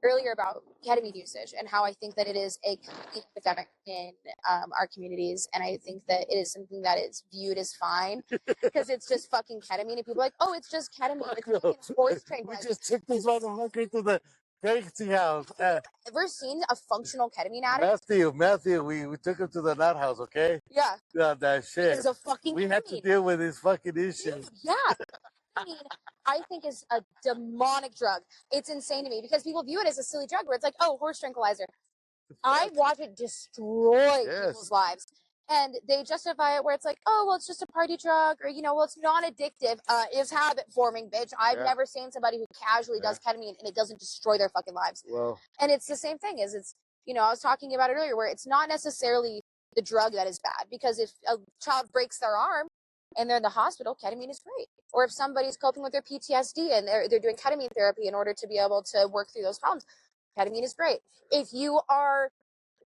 earlier about ketamine usage and how I think that it is a complete epidemic in our communities, and I think that it is something that is viewed as fine because it's just fucking ketamine, and people are like, oh, it's just ketamine, it's fucking horse We tranquilizer. just took this motherfucker to the crazy house. Ever seen a functional ketamine addict? Matthew, we took him to the nut house, okay? Yeah, Yeah, that shit. because of fucking We had to ketamine. deal with his fucking Dude, issues. yeah. Ketamine, I think, is a demonic drug. It's insane to me because people view it as a silly drug where it's like, oh, horse tranquilizer. I watch it destroy people's lives. And they justify it where it's like, oh, well, it's just a party drug, or, well, it's non-addictive. It's habit forming, bitch. I've never seen somebody who casually does ketamine and it doesn't destroy their fucking lives. Well, and it's the same thing as I was talking about it earlier, where it's not necessarily the drug that is bad, because if a child breaks their arm and they're in the hospital, ketamine is great. Or if somebody's coping with their PTSD and they're doing ketamine therapy in order to be able to work through those problems, ketamine is great. If you are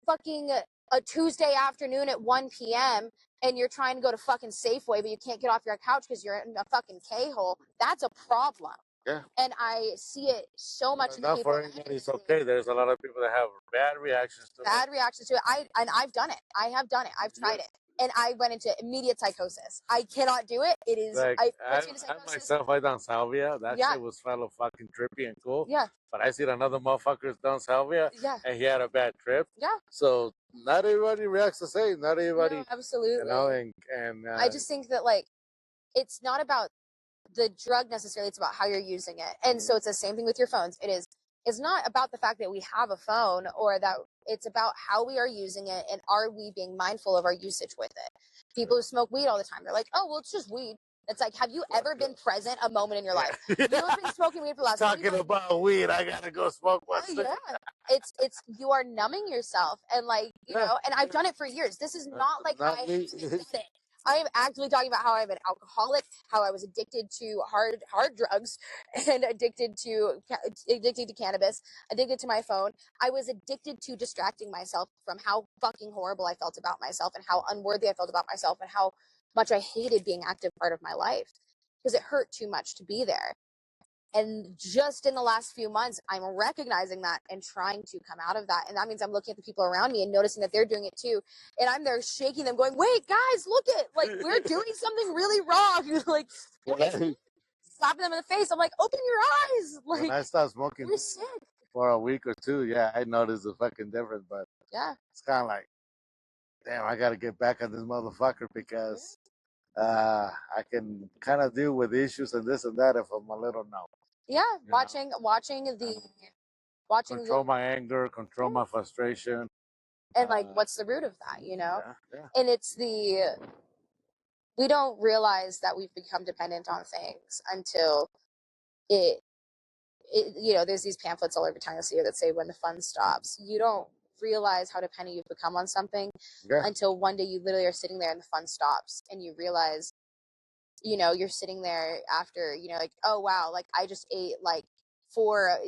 fucking a Tuesday afternoon at 1 p.m. and you're trying to go to fucking Safeway, but you can't get off your couch because you're in a fucking K-hole, that's a problem. yeah. And I see it so much in Not people. for everybody, it's okay. There's a lot of people that have bad reactions to it. I've done it. I have done it. I've tried it. And I went into immediate psychosis. I cannot do it. It is, Like, puts me into I psychosis. myself, I done salvia. That Yeah. shit was fellow fucking trippy and cool. Yeah. But I seen another motherfucker's done salvia. Yeah. And he had a bad trip. Yeah. So not everybody reacts the same. Not everybody. No, absolutely. And I just think that, like, it's not about the drug necessarily, it's about how you're using it. And so it's the same thing with your phones. It's not about the fact that we have a phone, or that it's about how we are using it, and are we being mindful of our usage with it. People who smoke weed all the time, they're like, oh, well, it's just weed. It's like, have you ever been present a moment in your life? You have been smoking weed for the last talking about weed, I gotta go smoke one. yeah. It's you are numbing yourself, and like, and I've done it for years. This is not like I haven't done it. I am actively talking about how I'm an alcoholic, how I was addicted to hard drugs, and addicted to cannabis, addicted to my phone. I was addicted to distracting myself from how fucking horrible I felt about myself, and how unworthy I felt about myself, and how much I hated being an active part of my life, because it hurt too much to be there. And just in the last few months, I'm recognizing that and trying to come out of that. And that means I'm looking at the people around me and noticing that they're doing it too. And I'm there shaking them, going, wait, guys, look at, like, we're doing something really wrong. Like, slapping them in the face. I'm like, open your eyes. Like, when I stopped smoking sick for a week or two, yeah, I noticed the fucking difference. But yeah, it's kind of like, damn, I got to get back on this motherfucker, because I can kind of deal with issues and this and that if I'm a little numb. Yeah, watching control my anger, control my frustration. And like, what's the root of that, Yeah. And it's we don't realize that we've become dependent on things until it there's these pamphlets all over town, you'll see, that say when the fun stops. You don't realize how dependent you've become on something until one day you literally are sitting there and the fun stops, and you realize, you're sitting there after, like, oh wow, like I just ate like 4,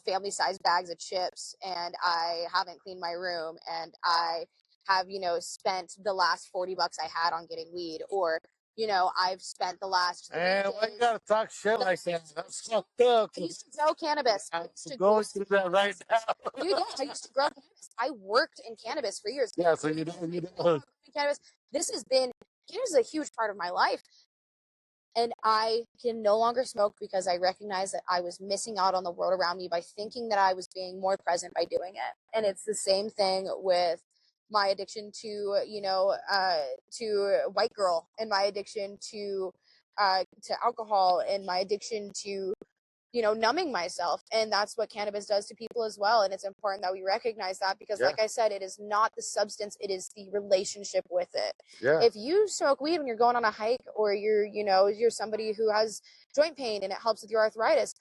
family size bags of chips, and I haven't cleaned my room, and I have, spent the last $40 I had on getting weed, or, I've spent the last 3 days. Why you gotta talk shit like that? That's fucked up. I used to grow cannabis. I'm going through that right now. Dude, yeah, I used to grow cannabis. I worked in cannabis for years. Yeah, so you know. Cannabis. Cannabis is a huge part of my life. And I can no longer smoke because I recognized that I was missing out on the world around me by thinking that I was being more present by doing it. And it's the same thing with my addiction to, to white girl, and my addiction to alcohol, and my addiction to, numbing myself. And that's what cannabis does to people as well. And it's important that we recognize that, because like I said, it is not the substance, it is the relationship with it. If you smoke weed when you're going on a hike, or you're somebody who has joint pain and it helps with your arthritis,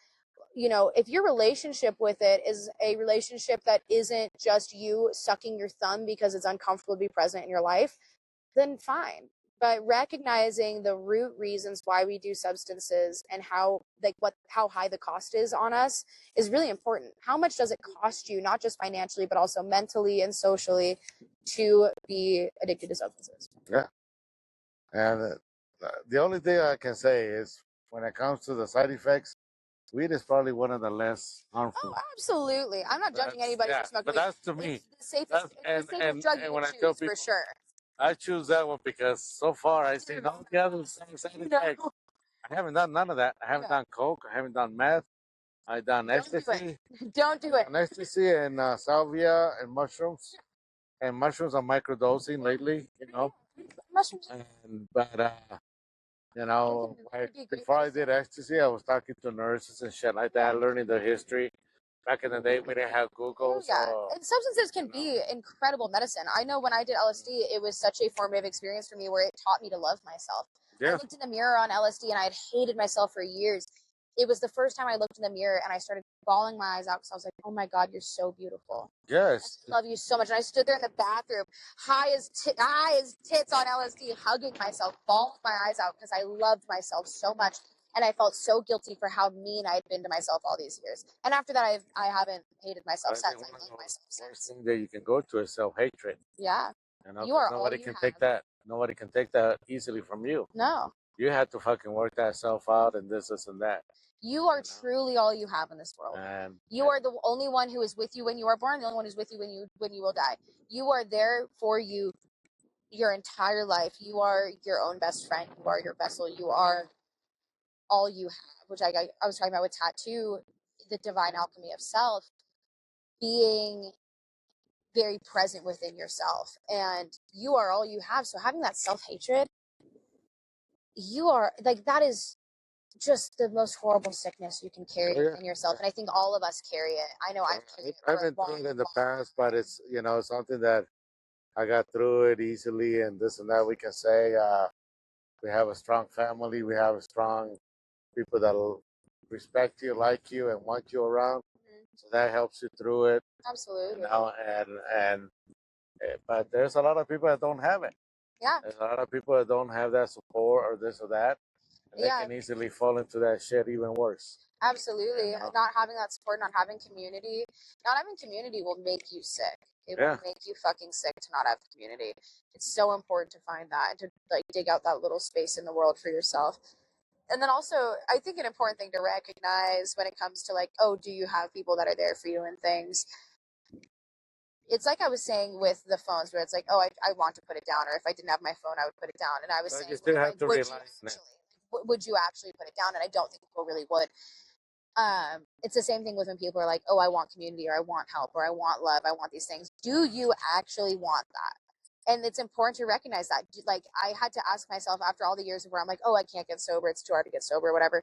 if your relationship with it is a relationship that isn't just you sucking your thumb because it's uncomfortable to be present in your life, then fine. But recognizing the root reasons why we do substances, and how high the cost is on us, is really important. How much does it cost you, not just financially, but also mentally and socially, to be addicted to substances? Yeah. And the only thing I can say is, when it comes to the side effects, weed is probably one of the less Oh, harmful. absolutely. I'm not judging anybody for smoking But weed. that's to me. It's the safest. That's It's the safest drug you and can when I tell choose for people, sure. I choose that one because so far I see all the other things. I haven't done none of that. I haven't done coke. I haven't done meth. I've done ecstasy. Don't do it. Done ecstasy and salvia and mushrooms. And mushrooms are microdosing lately, you know. Mushrooms. But you know, before I did ecstasy, I was talking to nurses and shit like that, learning the history. Back in the day, we didn't have Google, And substances can be incredible medicine. I know when I did LSD, it was such a formative experience for me where it taught me to love myself. I looked in the mirror on LSD and I had hated myself for years. It was the first time I looked in the mirror and I started bawling my eyes out because I was like, oh my God, you're so beautiful. Yes. I love you so much. And I stood there in the bathroom, high as tits on LSD, hugging myself, bawling my eyes out because I loved myself so much. And I felt so guilty for how mean I had been to myself all these years. And after that, I haven't hated myself since. I love myself since. Worst thing that you can go to is self-hatred. Yeah. You know, You are nobody all can you take have. that. Nobody can take that easily from you. No. You had to fucking work that self out and this and that. You are truly all you have in this world. And you are the only one who is with you when you are born, the only one who's with you when you will die. You are there for you your entire life. You are your own best friend. You are your vessel. You are all you have, which I was talking about with tattoo, the divine alchemy of self, being very present within yourself. And you are all you have. So having that self-hatred, you are like, that is just the most horrible sickness you can carry within yourself. And I think all of us carry it. I know I've carried it for I've been through it in the past, but it's, you know, something that I got through it easily and this and that. We can say we have a strong family. We have a strong people that'll respect you, like you, and want you around. So that helps you through it. Absolutely. You know, but there's a lot of people that don't have it. Yeah. There's a lot of people that don't have that support or this or that. And they can easily fall into that shit even worse. Absolutely. You know? Not having that support, not having community will make you sick. It will make you fucking sick to not have community. It's so important to find that and to like dig out that little space in the world for yourself. And then also, I think an important thing to recognize when it comes to like, oh, do you have people that are there for you and things? It's like I was saying with the phones where it's like, oh, I want to put it down, or if I didn't have my phone, I would put it down. And I was saying, you still have to would you actually put it down? And I don't think people really would. It's the same thing with when people are like, oh, I want community, or I want help, or I want love, I want these things. Do you actually want that? And it's important to recognize that. Like, I had to ask myself after all the years where I'm like, oh, I can't get sober, it's too hard to get sober, whatever.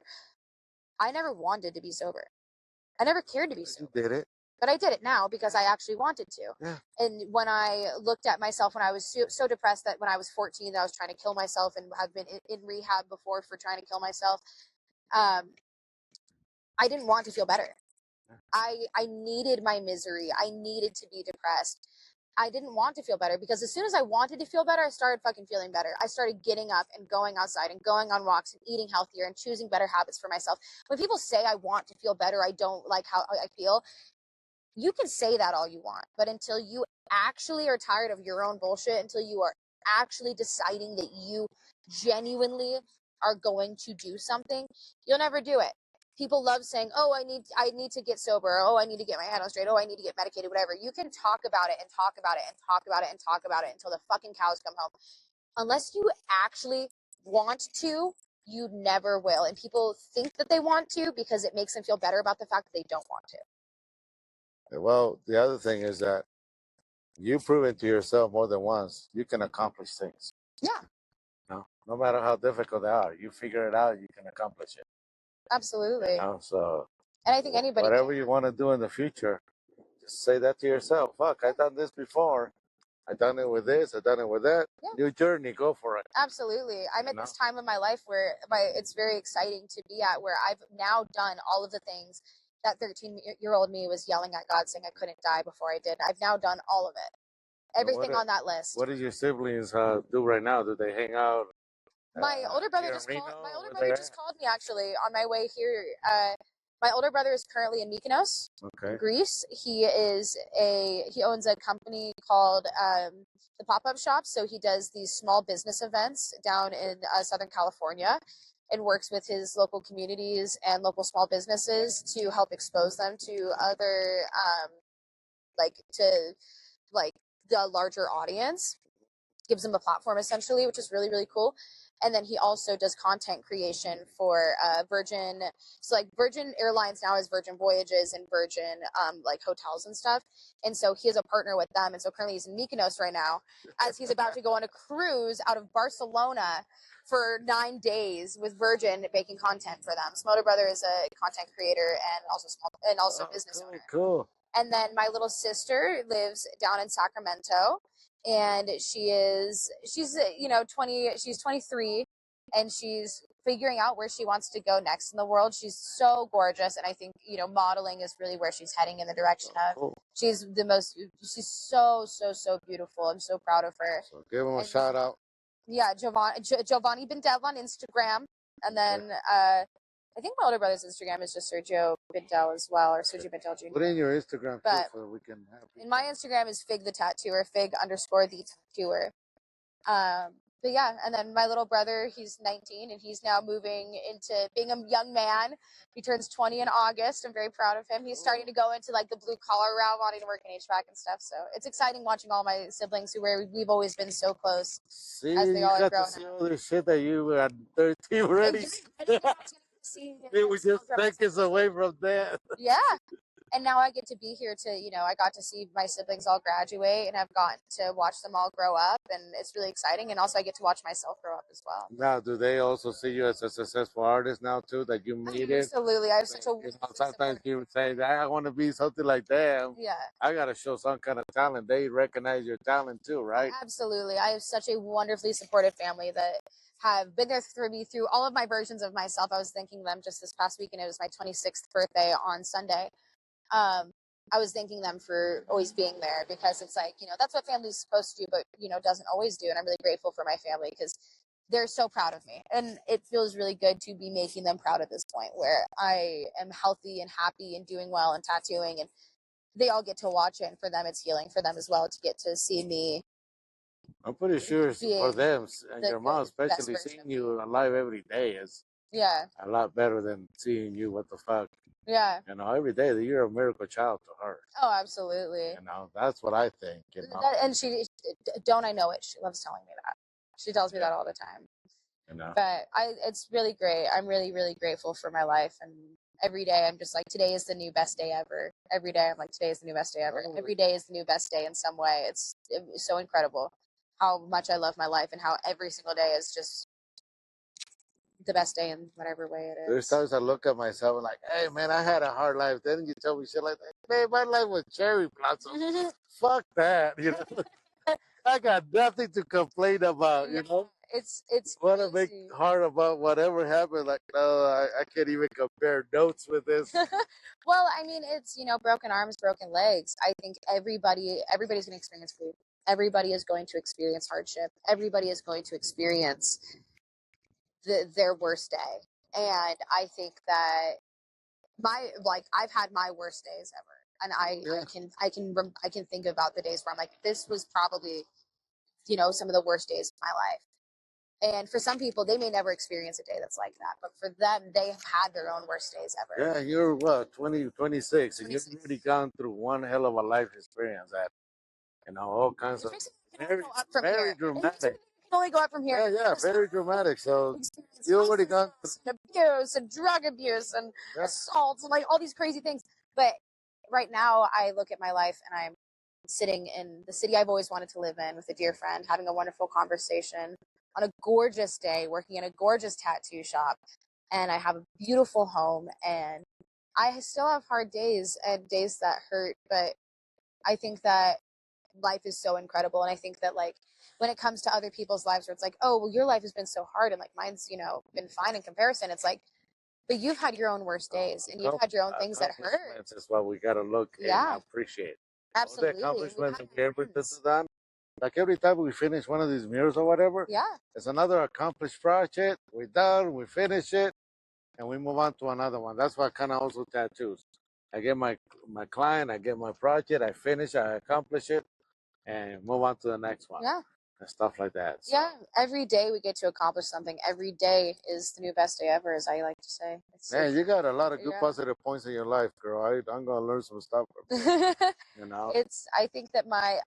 I never wanted to be sober. I never cared to be sober. You did it. But I did it now because I actually wanted to. Yeah. And when I looked at myself when I was so depressed that when I was 14 that I was trying to kill myself and have been in rehab before for trying to kill myself, I didn't want to feel better. I needed my misery. I needed to be depressed. I didn't want to feel better because as soon as I wanted to feel better, I started fucking feeling better. I started getting up and going outside and going on walks and eating healthier and choosing better habits for myself. When people say I want to feel better, I don't like how I feel. You can say that all you want, but until you actually are tired of your own bullshit, until you are actually deciding that you genuinely are going to do something, you'll never do it. People love saying, oh, I need to get sober. Oh, I need to get my head on straight. Oh, I need to get medicated, whatever. You can talk about it and talk about it and talk about it and talk about it until the fucking cows come home. Unless you actually want to, you never will. And people think that they want to because it makes them feel better about the fact that they don't want to. Well, the other thing is that you've proven to yourself more than once you can accomplish things. Yeah. No matter how difficult they are, you figure it out, you can accomplish it. Absolutely. You know, so and I think anybody whatever you want to do in the future, just say that to yourself. Fuck, I've done this before. I've done it with this. I've done it with that. Yeah. New journey. Go for it. Absolutely. I'm at this time of my life where it's very exciting to be at, where I've now done all of the things that 13-year-old me was yelling at God saying I couldn't die before I did. I've now done all of it. Everything on that list. What do your siblings do right now? Do they hang out? My older brother just called me actually on my way here. My older brother is currently in Mykonos, Greece. He owns a company called the Pop-Up Shop. So he does these small business events down in Southern California. and works with his local communities and local small businesses to help expose them to other, to like the larger audience, gives them a platform essentially, which is really, really cool. And then he also does content creation for Virgin. So like Virgin Airlines now has Virgin Voyages and Virgin like hotels and stuff. And so he has a partner with them. And so currently he's in Mykonos right now as he's about to go on a cruise out of Barcelona for 9 days with Virgin, making content for them. Smoter Brother is a content creator and also business owner. Cool. And then my little sister lives down in Sacramento, and she's 23, and she's figuring out where she wants to go next in the world. She's so gorgeous, and I think modeling is really where she's heading in the direction of. Cool. She's so beautiful. I'm so proud of her. So give him a shout out. Yeah, Giovanni Bindel on Instagram, and then I think my older brother's Instagram is just Sergio Bindel as well, or Sergio Bindel Jr. Put in your Instagram But so we can have and my Instagram is Fig the Tattooer, Fig_the Tattooer. But yeah, and then my little brother, he's 19, and he's now moving into being a young man. He turns 20 in August. I'm very proud of him. He's starting to go into like the blue collar route, wanting to work in HVAC and stuff. So it's exciting watching all my siblings we've always been so close. See, as they all you have got grown to see up. all this shit that you were at 13 already. It was just seconds away from that. Yeah. And now I get to be here to, I got to see my siblings all graduate, and I've gotten to watch them all grow up, and it's really exciting. And also I get to watch myself grow up as well. Now, do they also see you as a successful artist now too, that you made it? Absolutely. I have such a sometimes people say that I want to be something like that. Yeah. I got to show some kind of talent. They recognize your talent too, right? Absolutely. I have such a wonderfully supportive family that have been there for me through all of my versions of myself. I was thanking them just this past weekend. It was my 26th birthday on Sunday. I was thanking them for always being there, because it's like, that's what family's supposed to do, but, doesn't always do. And I'm really grateful for my family because they're so proud of me. And it feels really good to be making them proud at this point where I am healthy and happy and doing well and tattooing, and they all get to watch it. And for them, it's healing for them as well to get to see me. I'm pretty sure for them and your mom, especially seeing you alive every day is a lot better than seeing you. What the fuck? Yeah. Every day that you're a miracle child to her. Oh, absolutely. That's what I think. And I know it. She loves telling me that. She tells me that all the time. But it's really great. I'm really, really grateful for my life, and every day I'm just like, today is the new best day ever. Every day I'm like, today is the new best day ever. Every day is the new best day in some way. It's so incredible how much I love my life, and how every single day is just the best day in whatever way it is. There's times I look at myself and like, hey man, I had a hard life. Then you tell me shit like that. Man, my life was cherry blossom. Fuck that, I got nothing to complain about, It's want to make hard about whatever happened. Like, no, I can't even compare notes with this. Well, I mean, it's broken arms, broken legs. I think everybody's going to experience grief. Everybody is going to experience hardship. Everybody is going to experience their worst day. And I think that I've had my worst days ever. And I can think about the days where I'm like, this was probably, some of the worst days of my life. And for some people, they may never experience a day that's like that. But for them, they have had their own worst days ever. Yeah, you're what, 26, and you've already gone through one hell of a life experience that, all kinds of very dramatic. Can only go up from here. Yeah, very dramatic. So you already gone through abuse and drug abuse and assaults and like all these crazy things. But right now, I look at my life and I'm sitting in the city I've always wanted to live in with a dear friend, having a wonderful conversation on a gorgeous day, working in a gorgeous tattoo shop, and I have a beautiful home, and I still have hard days and days that hurt, but I think that life is so incredible. And I think that like when it comes to other people's lives where it's like, oh, well, your life has been so hard and like mine's, been fine in comparison. It's like, but you've had your own worst days and you've had your own things that hurt. That's why we got to look and appreciate. Absolutely. All the accomplishments and everything done. Like every time we finish one of these murals or whatever, it's another accomplished project. We're done, we finish it, and we move on to another one. That's why I kind of also tattoos. I get my client, I get my project, I finish, I accomplish it, and move on to the next one. Yeah. and stuff like that. So. Yeah, every day we get to accomplish something. Every day is the new best day ever, as I like to say. Man, you got a lot of good yeah. positive points in your life, girl. I'm gonna learn some stuff from you. You know, I think that my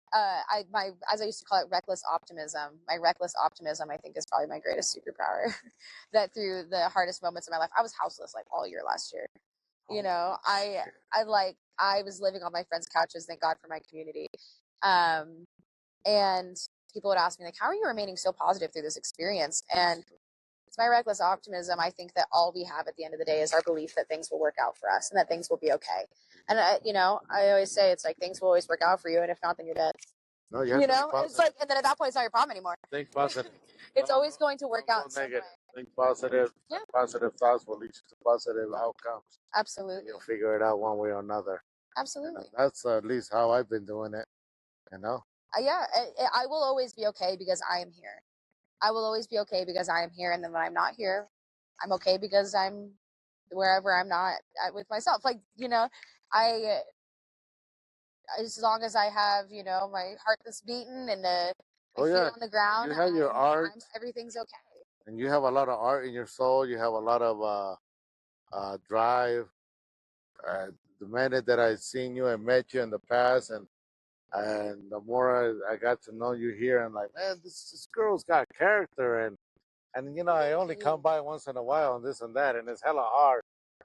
as I used to call it, reckless optimism. My reckless optimism, I think, is probably my greatest superpower. That through the hardest moments of my life, I was houseless like all year last year. You know, I was living on my friends' couches. Thank God for my community. And people would ask me like, how are you remaining so positive through this experience? And it's my reckless optimism. I think that all we have at the end of the day is our belief that things will work out for us and that things will be okay. And I always say it's like things will always work out for you, and if not, then you're dead. no, you have to be It's like, and then at that point, it's not your problem anymore. think positive. It's always going to work out. Negative. Think positive. Yeah. Positive thoughts will lead you to positive outcomes. Absolutely. You'll figure it out one way or another. Absolutely. That's at least how I've been doing it. Yeah, I will always be okay because I am here. I will always be okay because I am here, and then when I'm not here, I'm okay because I'm wherever I'm not with myself. Like, I as long as I have, my heart that's beating and my feet on the ground, you have your art, everything's okay. And you have a lot of art in your soul. You have a lot of drive. The minute that I seen you and met you in the past, and the more I got to know you here, I'm like, man, this girl's got character, and I only come by once in a while and this and that, and it's hella hard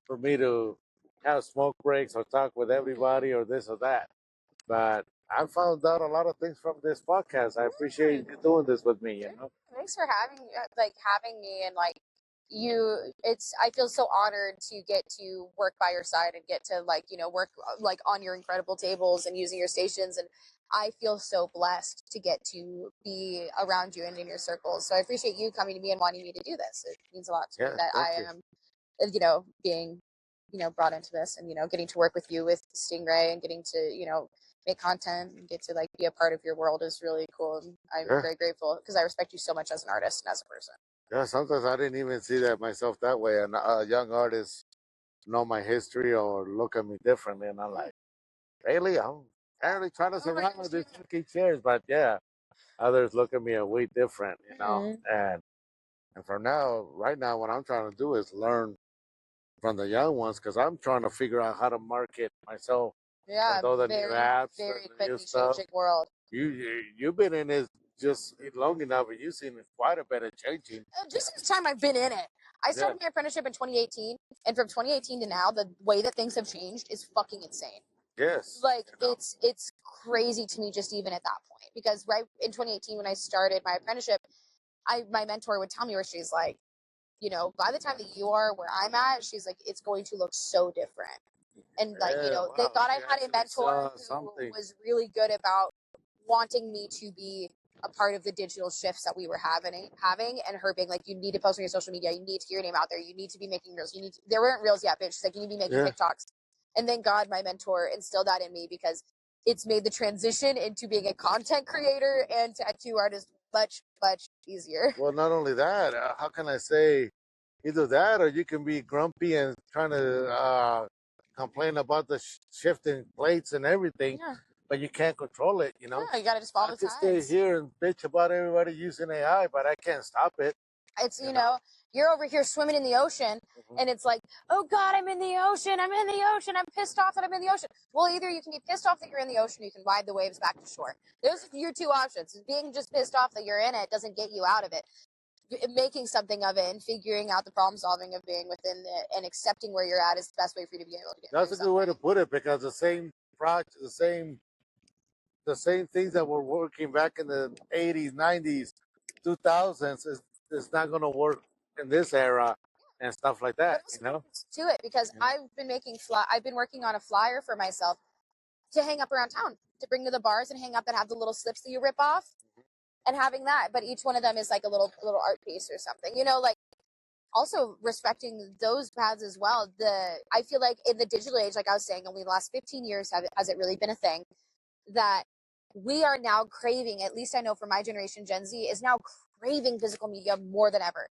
for me to have smoke breaks or talk with everybody or this or that. But I found out a lot of things from this podcast. I appreciate you doing this with me. Thanks for having me, and I feel so honored to get to work by your side and get to work on your incredible tables and using your stations, and I feel so blessed to get to be around you and in your circles. So I appreciate you coming to me and wanting me to do this. It means a lot to me that I am being brought into this, and getting to work with you with Stingray and getting to make content and get to be a part of your world is really cool. And I'm very grateful because I respect you so much as an artist and as a person. Yeah, sometimes I didn't even see that myself that way. And young artists know my history or look at me differently, and I'm like, really? I'm apparently trying to survive with these fucking chairs, but yeah, others look at me a way different, And for now, right now, what I'm trying to do is learn from the young ones because I'm trying to figure out how to market myself. Yeah, all the new apps, very the new quickly stuff. changing world. You've been in this just long enough, and you've seen quite a bit of changing. Just this time I've been in it. I started my apprenticeship in 2018, and from 2018 to now, the way that things have changed is fucking insane. Yes. It's crazy to me just even at that point, because right in 2018 when I started my apprenticeship, my mentor would tell me where she's like, by the time that you are where I'm at, she's like, it's going to look so different. And thank God I had a mentor who was really good about wanting me to be a part of the digital shifts that we were having, and her being like, you need to post on your social media, you need to get your name out there, you need to be making reels, there weren't reels yet, but she's like, you need to be making TikToks. And thank God my mentor instilled that in me, because it's made the transition into being a content creator and tattoo artist much, much easier. Well, not only that, how can I say, either that or you can be grumpy and trying to complain about the shifting plates and everything, but you can't control it, Yeah, you gotta just follow the times. I can stay here and bitch about everybody using AI, but I can't stop it. It's, you're over here swimming in the ocean, and it's like, oh God, I'm in the ocean, I'm pissed off that I'm in the ocean. Well, either you can be pissed off that you're in the ocean, or you can ride the waves back to shore. Those are your two options. Being just pissed off that you're in it doesn't get you out of it. Making something of it and figuring out the problem solving of being within it and accepting where you're at is the best way for you to be able to get. That's a good way to put it, because the same project, the same things that were working back in the 80s, 90s, 2000s is not going to work in this era and stuff like that, to it, because I've been working on a flyer for myself to hang up around town, to bring to the bars and hang up, that have the little slips that you rip off, and having that, but each one of them is like a little art piece or something, also respecting those paths as well. I feel like in the digital age, like I was saying, only the last 15 years has it really been a thing that we are now craving, at least I know for my generation, Gen Z is now craving physical media more than ever.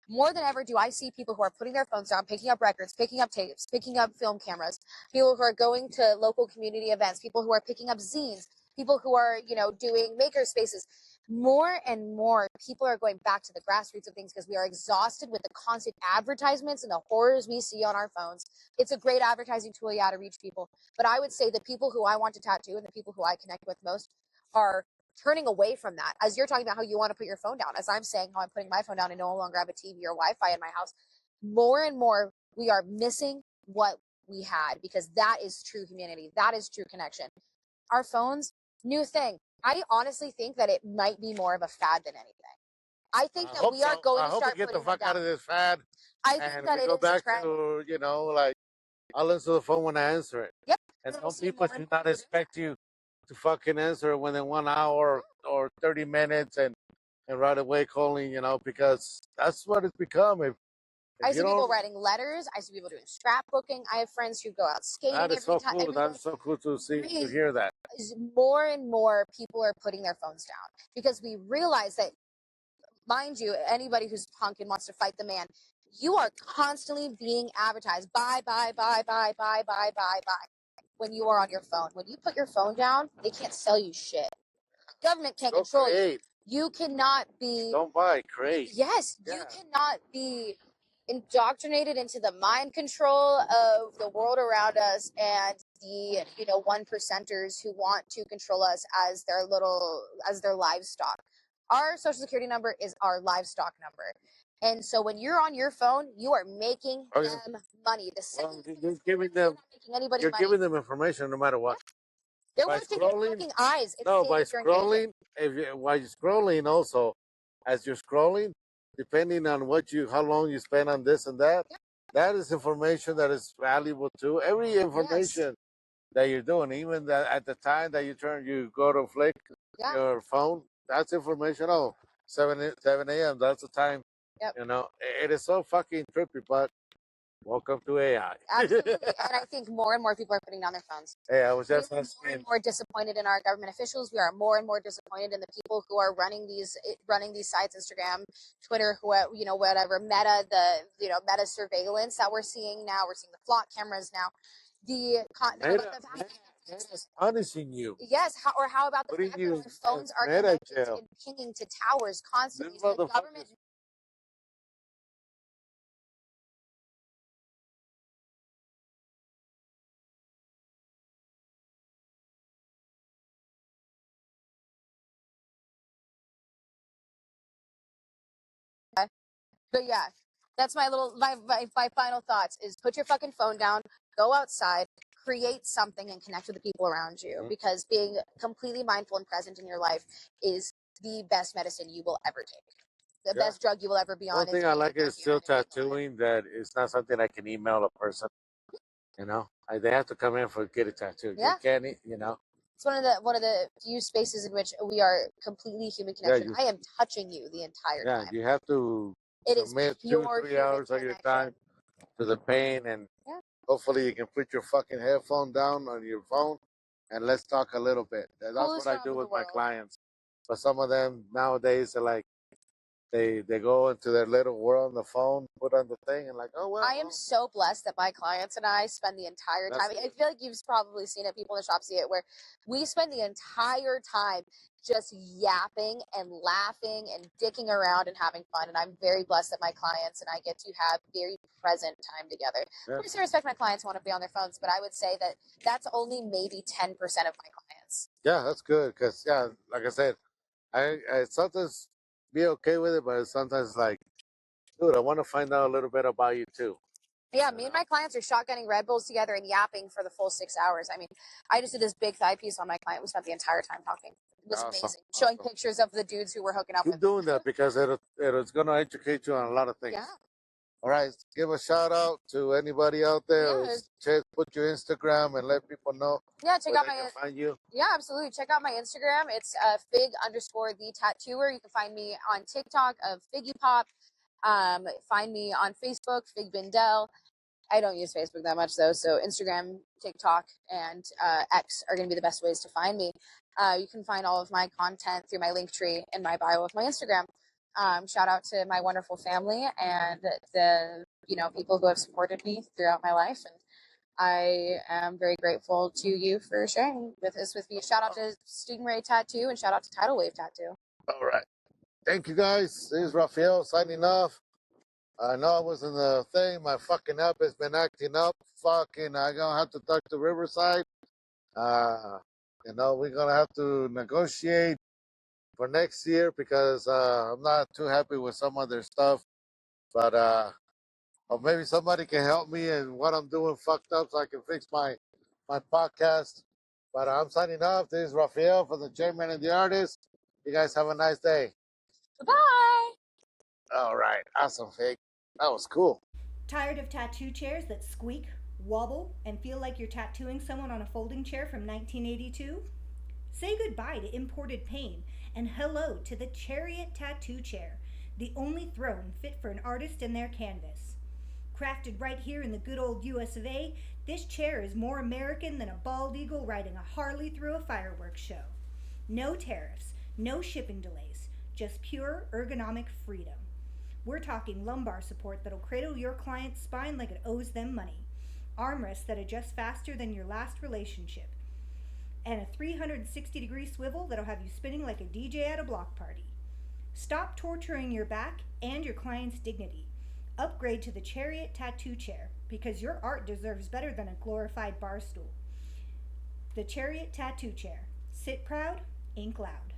More than ever do I see people who are putting their phones down, picking up records, picking up tapes, picking up film cameras, people who are going to local community events, people who are picking up zines, people who are, doing maker spaces. more and more people are going back to the grassroots of things because we are exhausted with the constant advertisements and the horrors we see on our phones. It's a great advertising tool, yeah, to reach people. But I would say the people who I want to tattoo and the people who I connect with most are turning away from that. As you're talking about how you want to put your phone down, as I'm saying how I'm putting my phone down and no longer have a TV or Wi-Fi in my house, more and more we are missing what we had, because that is true humanity. That is true connection. Our phones, new thing. I honestly think that it might be more of a fad than anything. I think that we are going I to hope we start get the putting them fuck out down. of this fad I think and that we it go is a back trend. to, like, I'll answer the phone when I answer it. Yep. And And we'll some see people more and should more not people doing expect you to fucking answer it within 1 hour or 30 minutes and right away calling, because that's what it's become. If I you see people don't, writing letters. I see people doing scrapbooking. I have friends who go out that skating is so cool. every day. That's so cool to see, to Great. hear that. More and more people are putting their phones down because we realize that, mind you, anybody who's punk and wants to fight the man, you are constantly being advertised. Buy, buy, buy, buy, buy, buy, buy, buy. When you are on your phone, when you put your phone down, they can't sell you shit. Government can't Go control you. create. You cannot be. Don't buy, create. Yes, you cannot be indoctrinated into the mind control of the world around us and the 1%ers who want to control us as their livestock. Our social security number is our livestock number. And so when you're on your phone, you are making them money. The second You're giving them, you're not making anybody you're money. giving them information no matter what. They're By watching your scrolling, fucking eyes. It's no, seeing by if you're engaging. scrolling, while you're scrolling also, as you're scrolling, depending on how long you spend on this and that, that is information that is valuable too. Every Yes. information that you're doing, even that at the time that you go to flick Yeah. your phone, that's information. Oh, 7 a.m. That's the time. Yep. It is so fucking trippy, but welcome to AI. Absolutely. And I think more and more people are putting down their phones. Hey, I was We just are more and more disappointed in our government officials. We are more and more disappointed in the people who are running these sites, Instagram, Twitter, whatever, Meta, Meta surveillance that we're seeing now. We're seeing the flock cameras now. Meta's punishing you. Yes, how about the fact that our phones are connected and pinging to towers constantly? So the government. But yeah, that's my final thoughts is put your fucking phone down, go outside, create something and connect with the people around you, because being completely mindful and present in your life is the best medicine you will ever take. The best drug you will ever be on. One thing I like is still tattooing. That it's not something I can email a person. They have to come in for get a tattoo. Yeah. You can't, It's one of the few spaces in which we are completely human connection. I am touching you the entire time. Yeah, you have to submit 2-3 hours of your time to the pain, and hopefully you can put your fucking headphone down on your phone and let's talk a little bit. That's what I do with my clients. But some of them nowadays are like, they go into their little world on the phone, put on the thing, and like, oh well. I am so blessed that my clients and I spend the entire time. I feel like you've probably seen it. People in the shop see it, where we spend the entire time just yapping and laughing and dicking around and having fun. And I'm very blessed that my clients and I get to have very present time together. Of course, I respect my clients who want to be on their phones, but I would say that that's only maybe 10% of my clients. Yeah, that's good because like I said, I sometimes be okay with it, but sometimes like, dude, I want to find out a little bit about you too. Yeah, me and my clients are shotgunning Red Bulls together and yapping for the full 6 hours. I mean, I just did this big thigh piece on my client. We spent the entire time talking. It was amazing. Showing pictures of the dudes who were hooking up with. Keep doing that because it's going to educate you on a lot of things. Yeah. All right, give a shout out to anybody out there. Put your Instagram and let people know. Yeah, check out find you. Yeah, absolutely. Check out my Instagram. It's fig_the tattooer. You can find me on TikTok of Figgy Pop. Find me on Facebook, Fig Bindell. I don't use Facebook that much though, so Instagram, TikTok, and X are going to be the best ways to find me. You can find all of my content through my link tree in my bio of my Instagram. Shout out to my wonderful family and the people who have supported me throughout my life, and I am very grateful to you for sharing this with me. Shout out to Stingray Tattoo and shout out to Tidal Wave Tattoo. All right. Thank you guys. This is Rafael signing off. I know I was in the thing. My fucking app has been acting up. Fucking, I gonna have to talk to Riverside. Uh, we're gonna have to negotiate for next year because I'm not too happy with some of their stuff. But or maybe somebody can help me and what I'm doing fucked up so I can fix my podcast. But I'm signing off. This is Rafael for the Chairman and the Artist. You guys have a nice day. Bye. All right, awesome, Fake. That was cool. Tired of tattoo chairs that squeak, wobble, and feel like you're tattooing someone on a folding chair from 1982? Say goodbye to imported pain and hello to the Chariot Tattoo Chair, the only throne fit for an artist and their canvas. Crafted right here in the good old US of A, this chair is more American than a bald eagle riding a Harley through a fireworks show. No tariffs, no shipping delays, just pure ergonomic freedom. We're talking lumbar support that'll cradle your client's spine like it owes them money, armrests that adjust faster than your last relationship, and a 360-degree swivel that'll have you spinning like a DJ at a block party. Stop torturing your back and your client's dignity. Upgrade to the Chariot Tattoo Chair because your art deserves better than a glorified bar stool. The Chariot Tattoo Chair. Sit proud, ink loud.